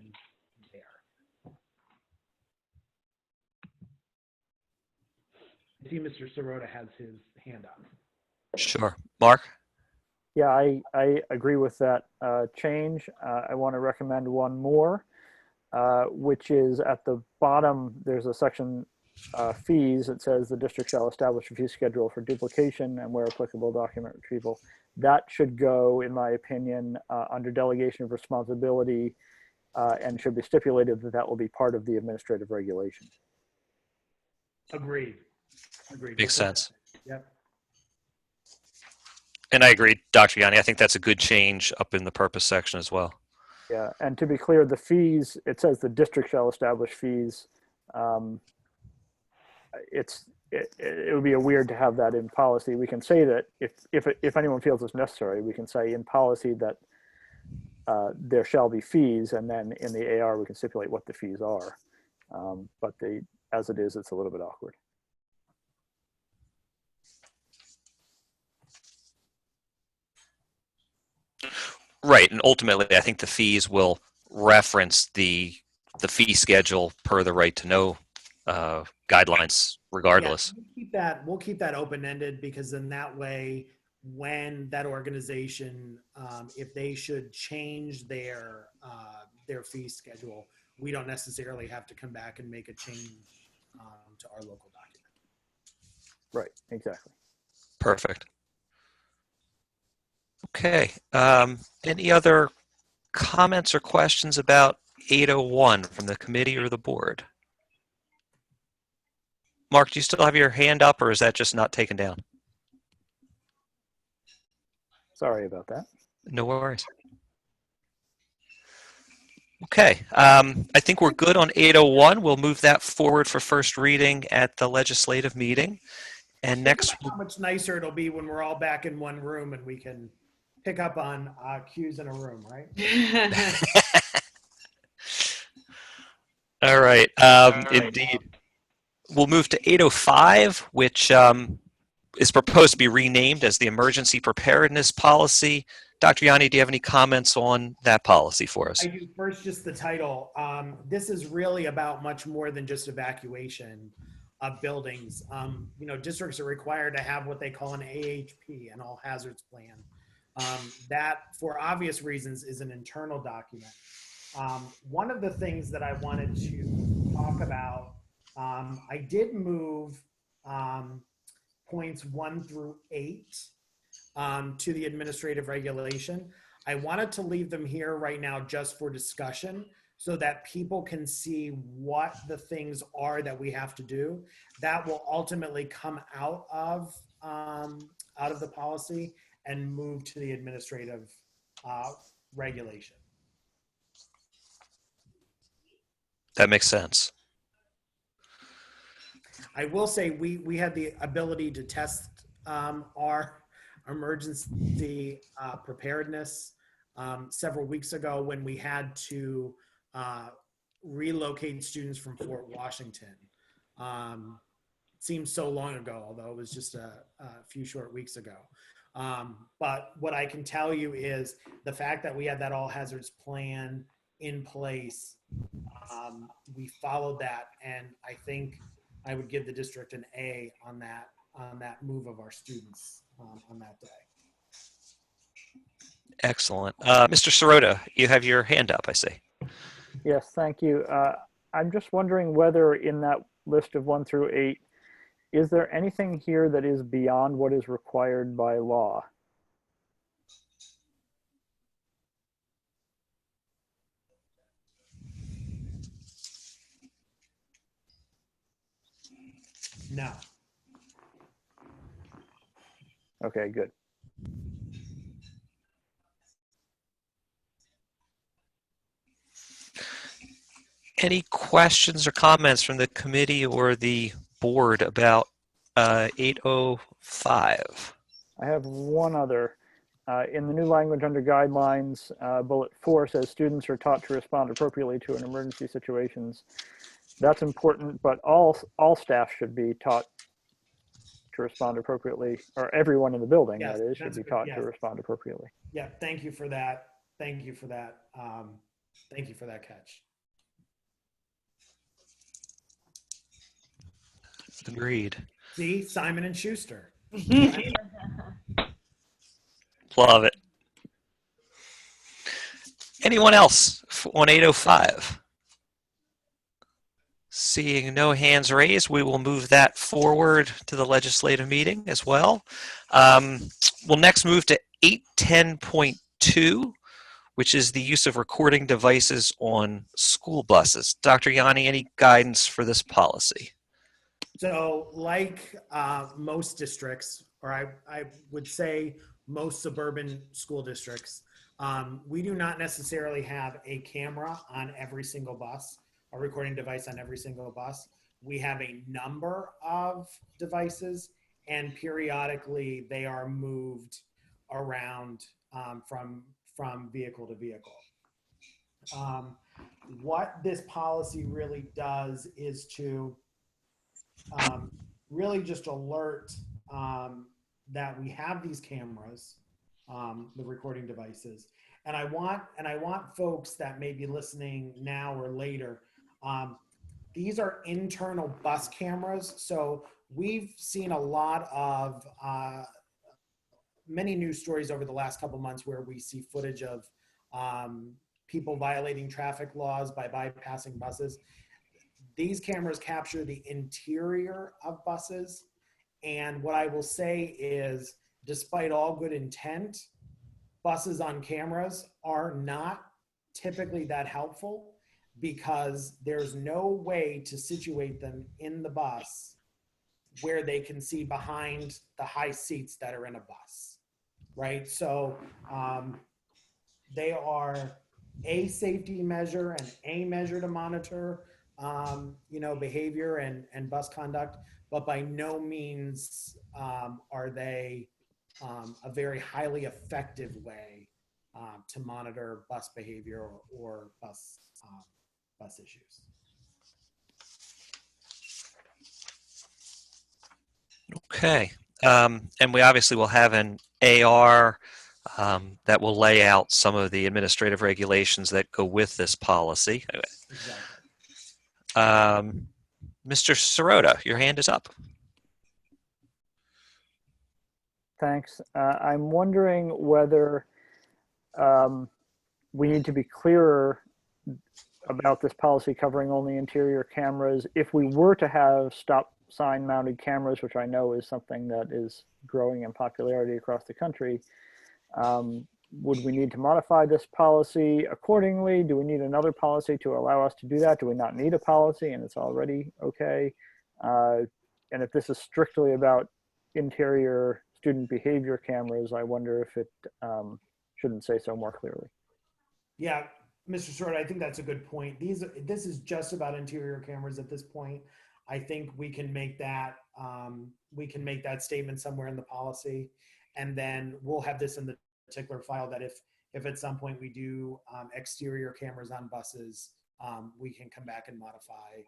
there. I see Mr. Sirota has his hand up. Sure. Mark? Yeah, I agree with that change. I want to recommend one more, which is at the bottom, there's a section fees. It says the district shall establish a fee schedule for duplication and where applicable document retrieval. That should go, in my opinion, under delegation of responsibility and should be stipulated that that will be part of the administrative regulation. Agreed. Makes sense. Yep. And I agree, Dr. Yanni. I think that's a good change up in the purpose section as well. Yeah, and to be clear, the fees, it says the district shall establish fees. It would be weird to have that in policy. We can say that if anyone feels it's necessary, we can say in policy that there shall be fees, and then in the AR we can stipulate what the fees are. But as it is, it's a little bit awkward. Right, and ultimately, I think the fees will reference the fee schedule per the right to know guidelines, regardless. Yeah, we'll keep that open-ended, because then that way when that organization, if they should change their fee schedule, we don't necessarily have to come back and make a change to our local document. Right, exactly. Perfect. Okay. Any other comments or questions about 801 from the committee or the board? Mark, do you still have your hand up, or is that just not taken down? Sorry about that. No worries. Okay, I think we're good on 801. We'll move that forward for first reading at the legislative meeting. And next, How much nicer it'll be when we're all back in one room and we can pick up on cues in a room, right? all right, indeed. We'll move to 805, which is proposed to be renamed as the Emergency Preparedness Policy. Dr. Yanni, do you have any comments on that policy for us? I do. First, just the title. This is really about much more than just evacuation of buildings. You know, districts are required to have what they call an AHP, an all hazards plan. That, for obvious reasons, is an internal document. One of the things that I wanted to talk about, I did move points 1 through 8 to the administrative regulation. I wanted to leave them here right now just for discussion so that people can see what the things are that we have to do. That will ultimately come out of the policy and move to the administrative regulation. That makes sense. I will say we had the ability to test our emergency preparedness several weeks ago when we had to relocate students from Fort Washington. It seems so long ago, although it was just a few short weeks ago. But what I can tell you is the fact that we had that all hazards plan in place, we followed that, and I think I would give the district an A on that move of our students on that day. Excellent. Mr. Sirota, you have your hand up, I see. Yes, thank you. I'm just wondering whether in that list of 1 through 8, is there anything here that is beyond what is required by law? No. Okay, good. Any questions or comments from the committee or the board about 805? I have one other. In the new language under guidelines, bullet 4 says students are taught to respond appropriately to an emergency situations. That's important, but all staff should be taught to respond appropriately, or everyone in the building, Yes, that is, should that's be good. taught Yes. to respond appropriately. Yeah, thank you for that. Thank you for that. Thank you for that catch. Agreed. See, Simon and Schuster. Love it. Anyone else on 805? Seeing no hands raised, we will move that forward to the legislative meeting as well. We'll next move to 810.2, which is the use of recording devices on school buses. Dr. Yanni, any guidance for this policy? So like most districts, or I would say most suburban school districts, we do not necessarily have a camera on every single bus, a recording device on every single bus. We have a number of devices, and periodically they are moved around from vehicle to vehicle. What this policy really does is to really just alert that we have these cameras, the recording devices, and I want folks that may be listening now or later. These are internal bus cameras, so we've seen a lot of many news stories over the last couple months where we see footage of people violating traffic laws by bypassing buses. These cameras capture the interior of buses. And what I will say is, despite all good intent, buses on cameras are not typically that helpful because there's no way to situate them in the bus where they can see behind the high seats that are in a bus, right? So they are a safety measure and a measure to monitor, behavior and bus conduct, but by no means are they a very highly effective way to monitor bus behavior or bus issues. Okay. And we obviously will have an AR that will lay out some of the administrative regulations that go with this policy. Exactly. Mr. Sirota, your hand is up. Thanks. I'm wondering whether we need to be clearer about this policy covering only interior cameras. If we were to have stop sign mounted cameras, which I know is something that is growing in popularity across the country, would we need to modify this policy accordingly? Do we need another policy to allow us to do that? Do we not need a policy and it's already okay? And if this is strictly about interior student behavior cameras, I wonder if it shouldn't say so more clearly. Yeah, Mr. Stewart, I think that's a good point. This is just about interior cameras at this point. I think we can make that statement somewhere in the policy, and then we'll have this in the particular file that if at some point we do exterior cameras on buses, we can come back and modify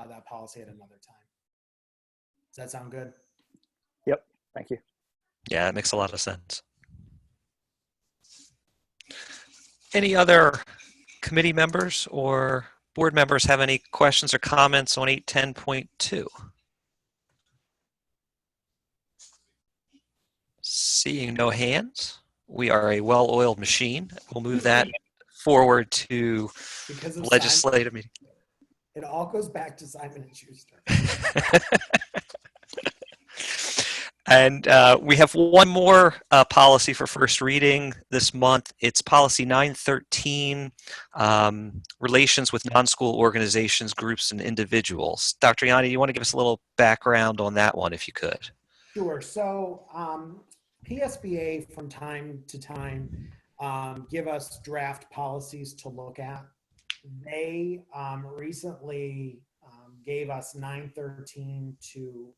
that policy at another time. Does that sound good? Yep, thank you. Yeah, it makes a lot of sense. Any other committee members or board members have any questions or comments on 810.2? Seeing no hands, we are a well-oiled machine. We'll move that forward to Because of legislative meeting. It all goes back to Simon and Schuster. And we have one more policy for first reading this month. It's policy 913, relations with non-school organizations, groups, and individuals. Dr. Yanni, you want to give us a little background on that one, if you could? Sure. So PSBA from time to time give us draft policies to look at. They recently gave us 913 to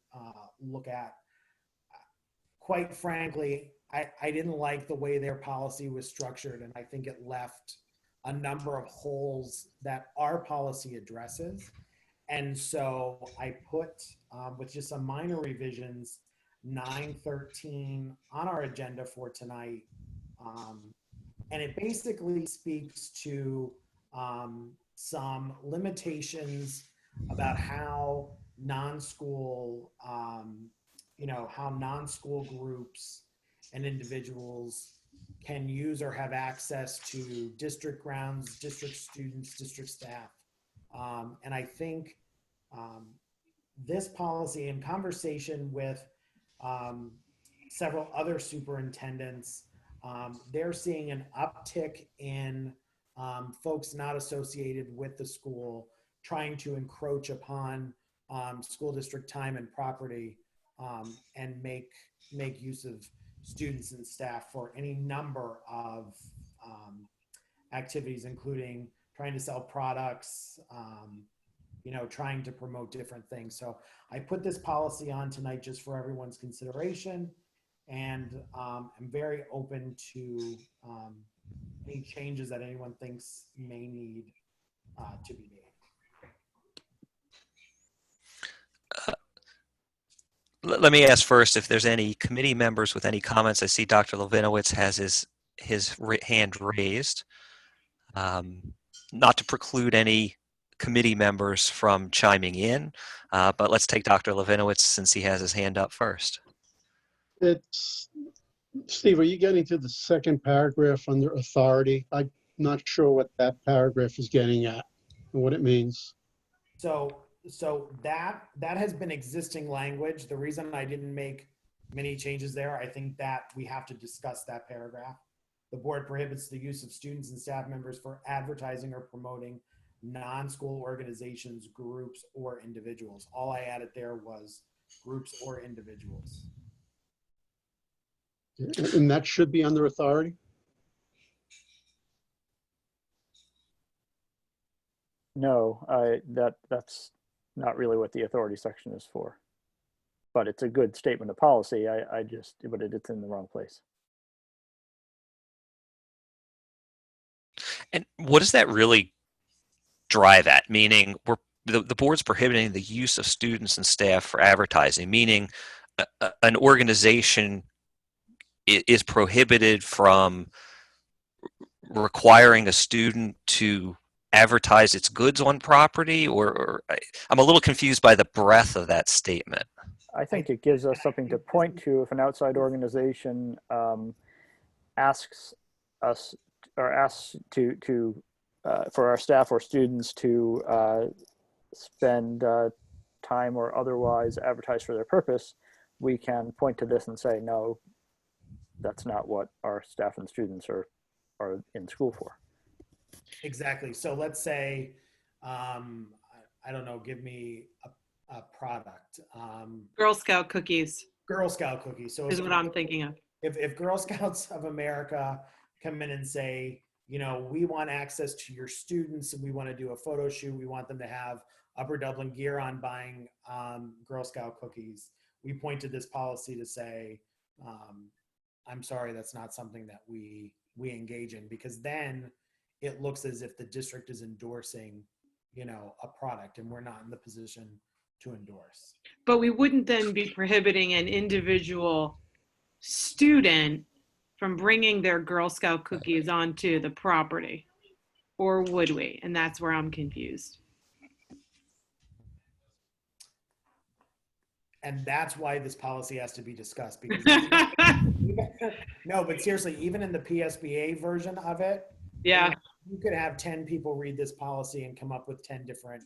look at. Quite frankly, I didn't like the way their policy was structured, and I think it left a number of holes that our policy addresses. And so I put, with just some minor revisions, 913 on our agenda for tonight. And it basically speaks to some limitations about how non-school groups and individuals can use or have access to district grounds, district students, district staff. And I think this policy, in conversation with several other superintendents, they're seeing an uptick in folks not associated with the school trying to encroach upon school district time and property, and make use of students and staff for any number of activities, including trying to sell products, trying to promote different things. So I put this policy on tonight just for everyone's consideration, and I'm very open to any changes that anyone thinks may need to be made. Let me ask first if there's any committee members with any comments. I see Dr. Levinowitz has his hand raised. Not to preclude any committee members from chiming in, but let's take Dr. Levinowitz since he has his hand up first. Steve, are you getting to the second paragraph under authority? I'm not sure what that paragraph is getting at and what it means. So that has been existing language. The reason I didn't make many changes there, I think that we have to discuss that paragraph. The board prohibits the use of students and staff members for advertising or promoting non-school organizations, groups, or individuals. All I added there was groups or individuals. And that should be under authority? No, that's not really what the authority section is for. But it's a good statement of policy. But it's in the wrong place. And what does that really drive at? Meaning, the board's prohibiting the use of students and staff for advertising, meaning an organization is prohibited from requiring a student to advertise its goods on property, or I'm a little confused by the breadth of that statement. I think it gives us something to point to if an outside organization asks us or asks for our staff or students to spend time or otherwise advertise for their purpose. We can point to this and say, no, that's not what our staff and students are in school for. Exactly. So let's say, I don't know, give me a product. Girl Scout cookies Girl Scout cookies. So is what I'm thinking of. If Girl Scouts of America come in and say, you know, we want access to your students and we want to do a photo shoot, we want them to have Upper Dublin gear on buying Girl Scout cookies. We point to this policy to say, I'm sorry, that's not something that we engage in, because then it looks as if the district is endorsing, you know, a product, and we're not in the position to endorse. But we wouldn't then be prohibiting an individual student from bringing their Girl Scout cookies onto the property, or would we? And that's where I'm confused. And that's why this policy has to be discussed, because no, but seriously, even in the PSBA version of it, Yeah. you could have 10 people read this policy and come up with 10 different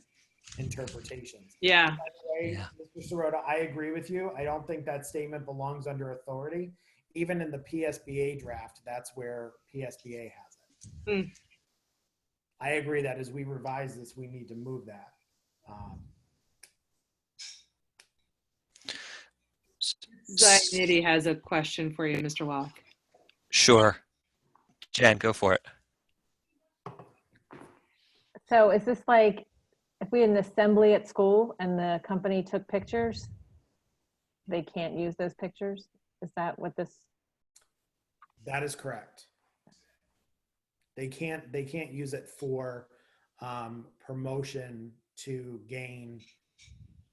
interpretations. Yeah. By the way, Mr. Sirota, I agree with you. I don't think that statement belongs under authority. Even in the PSBA draft, that's where PSBA has it. Mm. I agree that as we revise this, we need to move that. Zainity has a question for you, Mr. Wallach. Sure. Jen, go for it. So is this like if we had an assembly at school and the company took pictures, they can't use those pictures? Is that what this? That is correct. They can't use it for promotion to gain,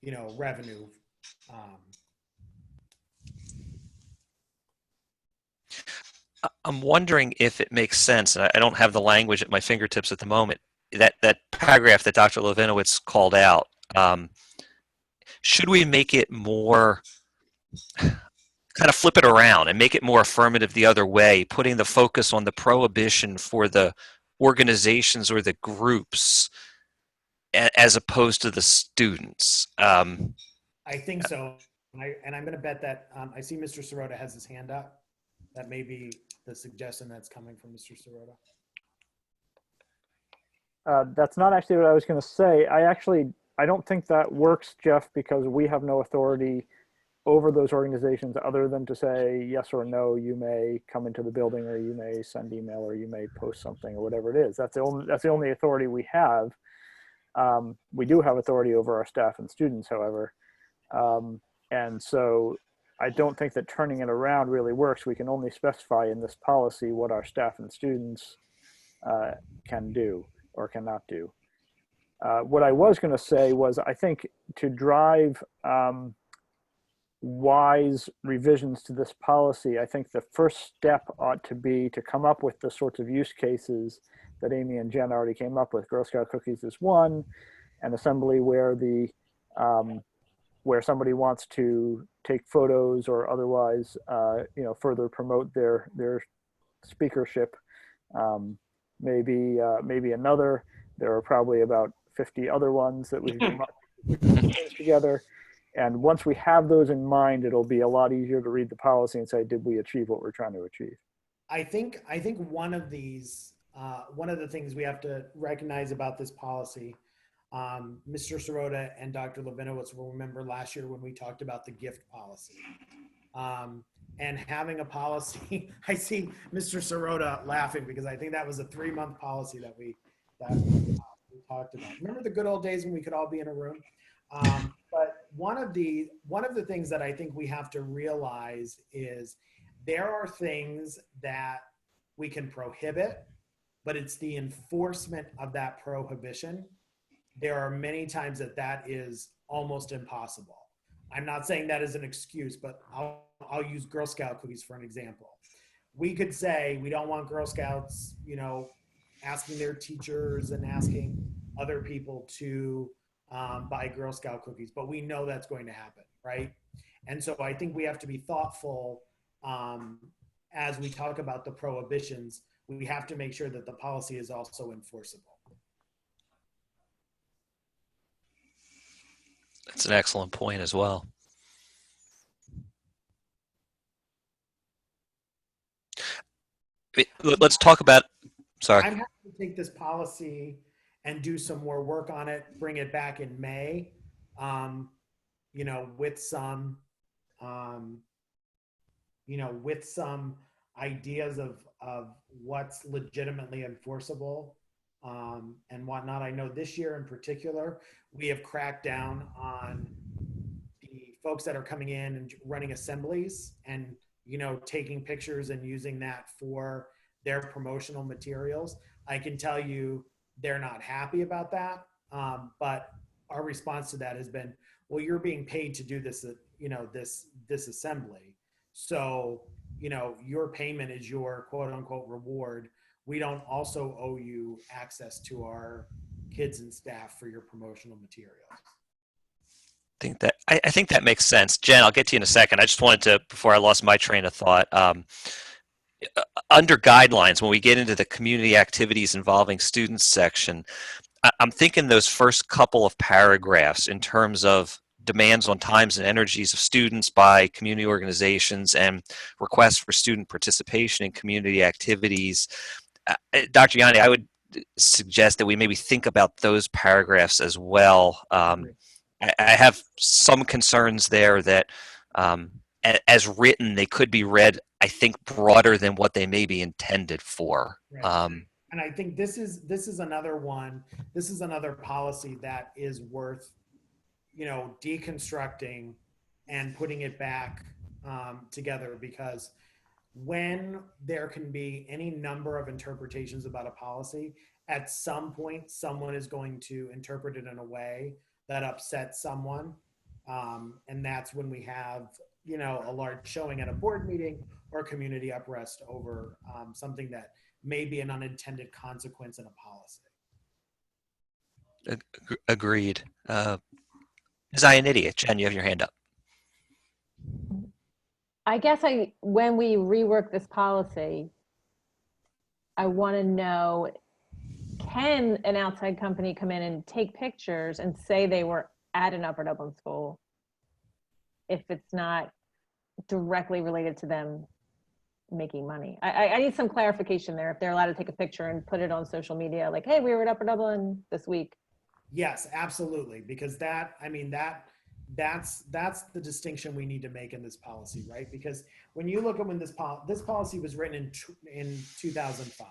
you know, revenue. I'm wondering if it makes sense, and I don't have the language at my fingertips at the moment, that paragraph that Dr. Levinowitz called out, should we make it more, kind of flip it around and make it more affirmative the other way, putting the focus on the prohibition for the organizations or the groups as opposed to the students? I think so. And I'm going to bet that I see Mr. Sirota has his hand up. That may be the suggestion that's coming from Mr. Sirota. That's not actually what I was going to say. I don't think that works, Jeff, because we have no authority over those organizations other than to say yes or no. You may come into the building, or you may send email, or you may post something, or whatever it is. That's the only authority we have. We do have authority over our staff and students, however, and so I don't think that turning it around really works. We can only specify in this policy what our staff and students can do or cannot do. What I was going to say was, I think to drive wise revisions to this policy, I think the first step ought to be to come up with the sorts of use cases that Amy and Jen already came up with. Girl Scout cookies is one, an assembly where the where somebody wants to take photos or otherwise, further promote their speakership. Maybe another. There are probably about 50 other ones that we can put together. And once we have those in mind, it'll be a lot easier to read the policy and say, did we achieve what we're trying to achieve? I think one of these, one of the things we have to recognize about this policy, Mr. Sirota and Dr. Levinowitz will remember last year when we talked about the gift policy. And having a policy, I see Mr. Sirota laughing because I think that was a 3-month policy that we talked about. Remember the good old days when we could all be in a room? But one of the things that I think we have to realize is there are things that we can prohibit, but it's the enforcement of that prohibition. There are many times that is almost impossible. I'm not saying that is an excuse, but I'll use Girl Scout cookies for an example. We could say we don't want Girl Scouts, asking their teachers and asking other people to buy Girl Scout cookies, but we know that's going to happen, right? And so I think we have to be thoughtful as we talk about the prohibitions. We have to make sure that the policy is also enforceable. That's an excellent point as well. Let's talk about, sorry. I'm happy to take this policy and do some more work on it, bring it back in May, with some, with some ideas of what's legitimately enforceable and whatnot. I know this year in particular, we have cracked down on the folks that are coming in and running assemblies and, taking pictures and using that for their promotional materials. I can tell you they're not happy about that. But our response to that has been, well, you're being paid to do this, this assembly. So, your payment is your quote unquote reward. We don't also owe you access to our kids and staff for your promotional materials. I think that makes sense. Jen, I'll get to you in a second. I just wanted to, before I lost my train of thought, under guidelines, when we get into the community activities involving students section, I'm thinking those first couple of paragraphs in terms of demands on times and energies of students by community organizations and requests for student participation in community activities. Dr. Yanni, I would suggest that we maybe think about those paragraphs as well. I have some concerns there that as written, they could be read, I think, broader than what they may be intended for. Right. And I think this is another one. This is another policy that is worth, deconstructing and putting it back together, because when there can be any number of interpretations about a policy, at some point, someone is going to interpret it in a way that upsets someone. And that's when we have, a large showing at a board meeting or community unrest over something that may be an unintended consequence in a policy. Agreed. Is I an idiot? Jen, you have your hand up. I guess when we rework this policy, I want to know, can an outside company come in and take pictures and say they were at an Upper Dublin school if it's not directly related to them making money? I need some clarification there, if they're allowed to take a picture and put it on social media, like, hey, we were at Upper Dublin this week. Yes, absolutely. Because that's the distinction we need to make in this policy, right? Because when you look at when this policy was written in 2005,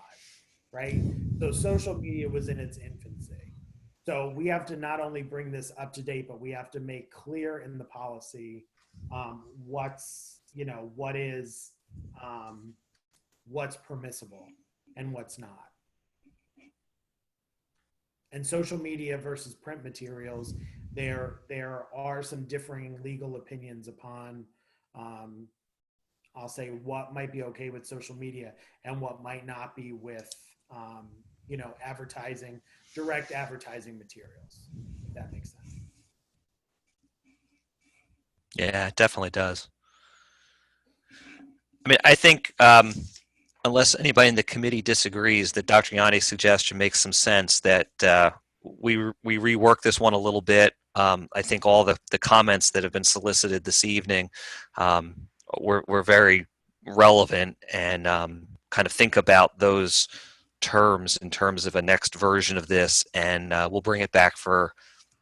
right? So social media was in its infancy. So we have to not only bring this up to date, but we have to make clear in the policy what's permissible and what's not. And social media versus print materials, there are some differing legal opinions upon, I'll say, what might be okay with social media and what might not be with, direct advertising materials, if that makes sense. Yeah, it definitely does. I mean, I think unless anybody in the committee disagrees, that Dr. Yanni's suggestion makes some sense, that we rework this one a little bit. I think all the comments that have been solicited this evening were very relevant, and kind of think about those terms in terms of a next version of this, and we'll bring it back for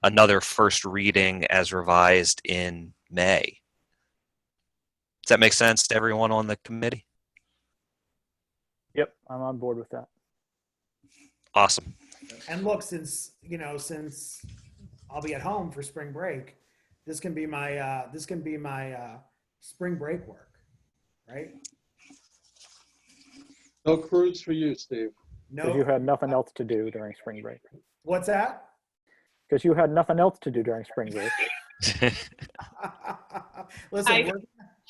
another first reading as revised in May. Does that make sense to everyone on the committee? Yep, I'm on board with that. Awesome. And look, since I'll be at home for spring break, this can be my spring break work, right? No cruise for you, Steve. Because No. you had nothing else to do during spring break. What's that? Because you had nothing else to do during spring break. Listen,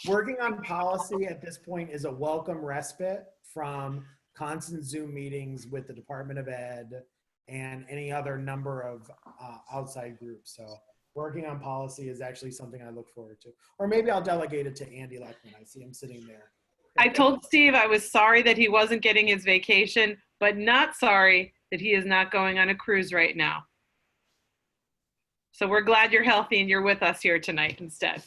working on policy at this point is a welcome respite from constant Zoom meetings with the Department of Ed and any other number of outside groups. So working on policy is actually something I look forward to. Or maybe I'll delegate it to Andy Leckman. I see him sitting there. I told Steve I was sorry that he wasn't getting his vacation, but not sorry that he is not going on a cruise right now. So we're glad you're healthy and you're with us here tonight instead.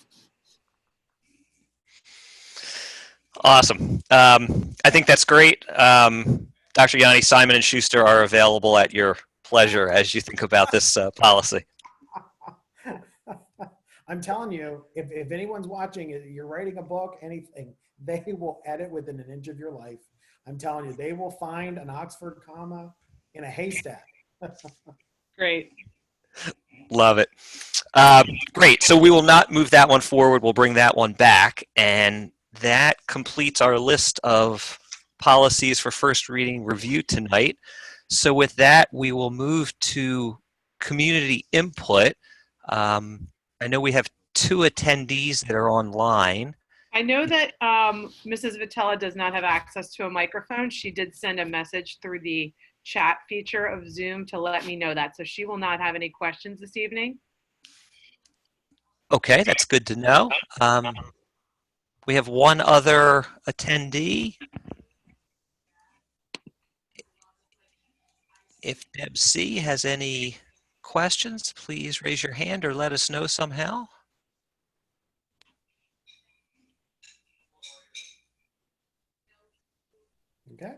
Awesome. I think that's great. Dr. Yanni, Simon and Schuster are available at your pleasure as you think about this policy. I'm telling you, if anyone's watching, you're writing a book, anything, they will edit within an inch of your life. I'm telling you, they will find an Oxford comma in a haystack. Great. Love it. Great. So we will not move that one forward. We'll bring that one back. And that completes our list of policies for first reading review tonight. So with that, we will move to community input. I know we have 2 attendees that are online. I know that Mrs. Vitella does not have access to a microphone. She did send a message through the chat feature of Zoom to let me know that. So she will not have any questions this evening. Okay, that's good to know. We have one other attendee. If Deb C has any questions, please raise your hand or let us know somehow. Okay.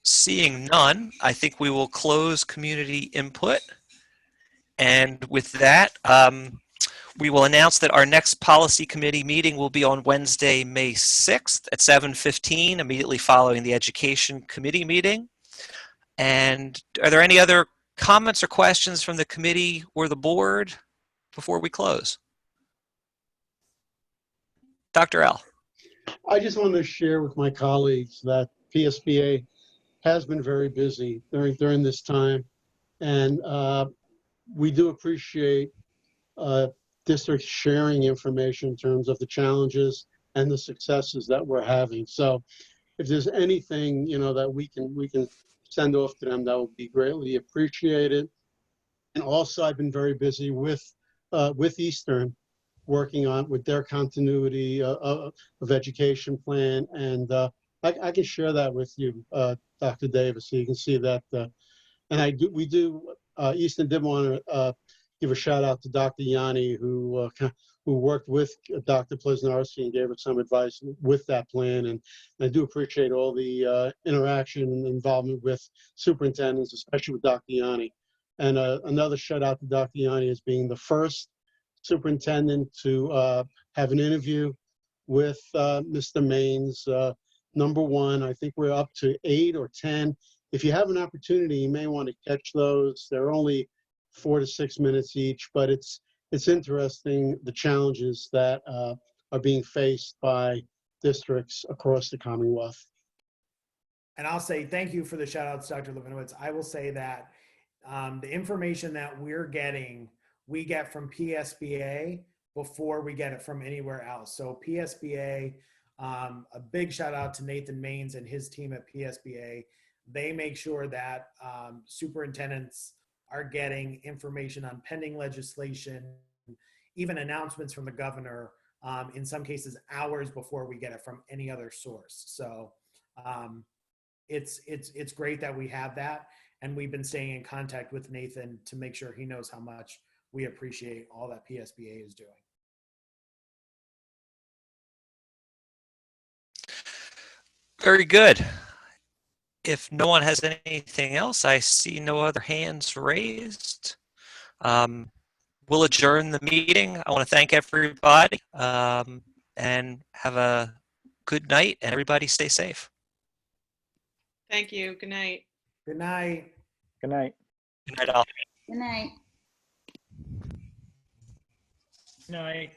Seeing none, I think we will close community input. And with that, we will announce that our next policy committee meeting will be on Wednesday, May 6th at 7:15, immediately following the education committee meeting. And are there any other comments or questions from the committee or the board before we close? Dr. L. I just want to share with my colleagues that PSBA has been very busy during this time, and we do appreciate districts sharing information in terms of the challenges and the successes that we're having. So if there's anything, that we can send off to them, that would be greatly appreciated. And also, I've been very busy with Eastern, working on with their continuity of education plan, and I can share that with you, Dr. Davis, so you can see that. And Eastern did want to give a shout out to Dr. Yanni, who worked with Dr. Plesnarski and gave us some advice with that plan. And I do appreciate all the interaction and involvement with superintendents, especially with Dr. Yanni. And another shout out to Dr. Yanni as being the first superintendent to have an interview with Mr. Maines. Number 1, I think we're up to 8 or 10. If you have an opportunity, you may want to catch those. They're only 4 to 6 minutes each, but it's interesting, the challenges that are being faced by districts across the Commonwealth. And I'll say thank you for the shout outs, Dr. Levinowitz. I will say that the information that we're getting, we get from PSBA before we get it from anywhere else. So PSBA, a big shout out to Nathan Maines and his team at PSBA. They make sure that superintendents are getting information on pending legislation even announcements from the governor, in some cases hours before we get it from any other source. So it's great that we have that. And we've been staying in contact with Nathan to make sure he knows how much we appreciate all that PSBA is doing. Very good. If no one has anything else, I see no other hands raised. We'll adjourn the meeting. I want to thank everybody and have a good night, and everybody stay safe. Thank you. Good night. Good night. Good night. Good night, all. Good night. Night.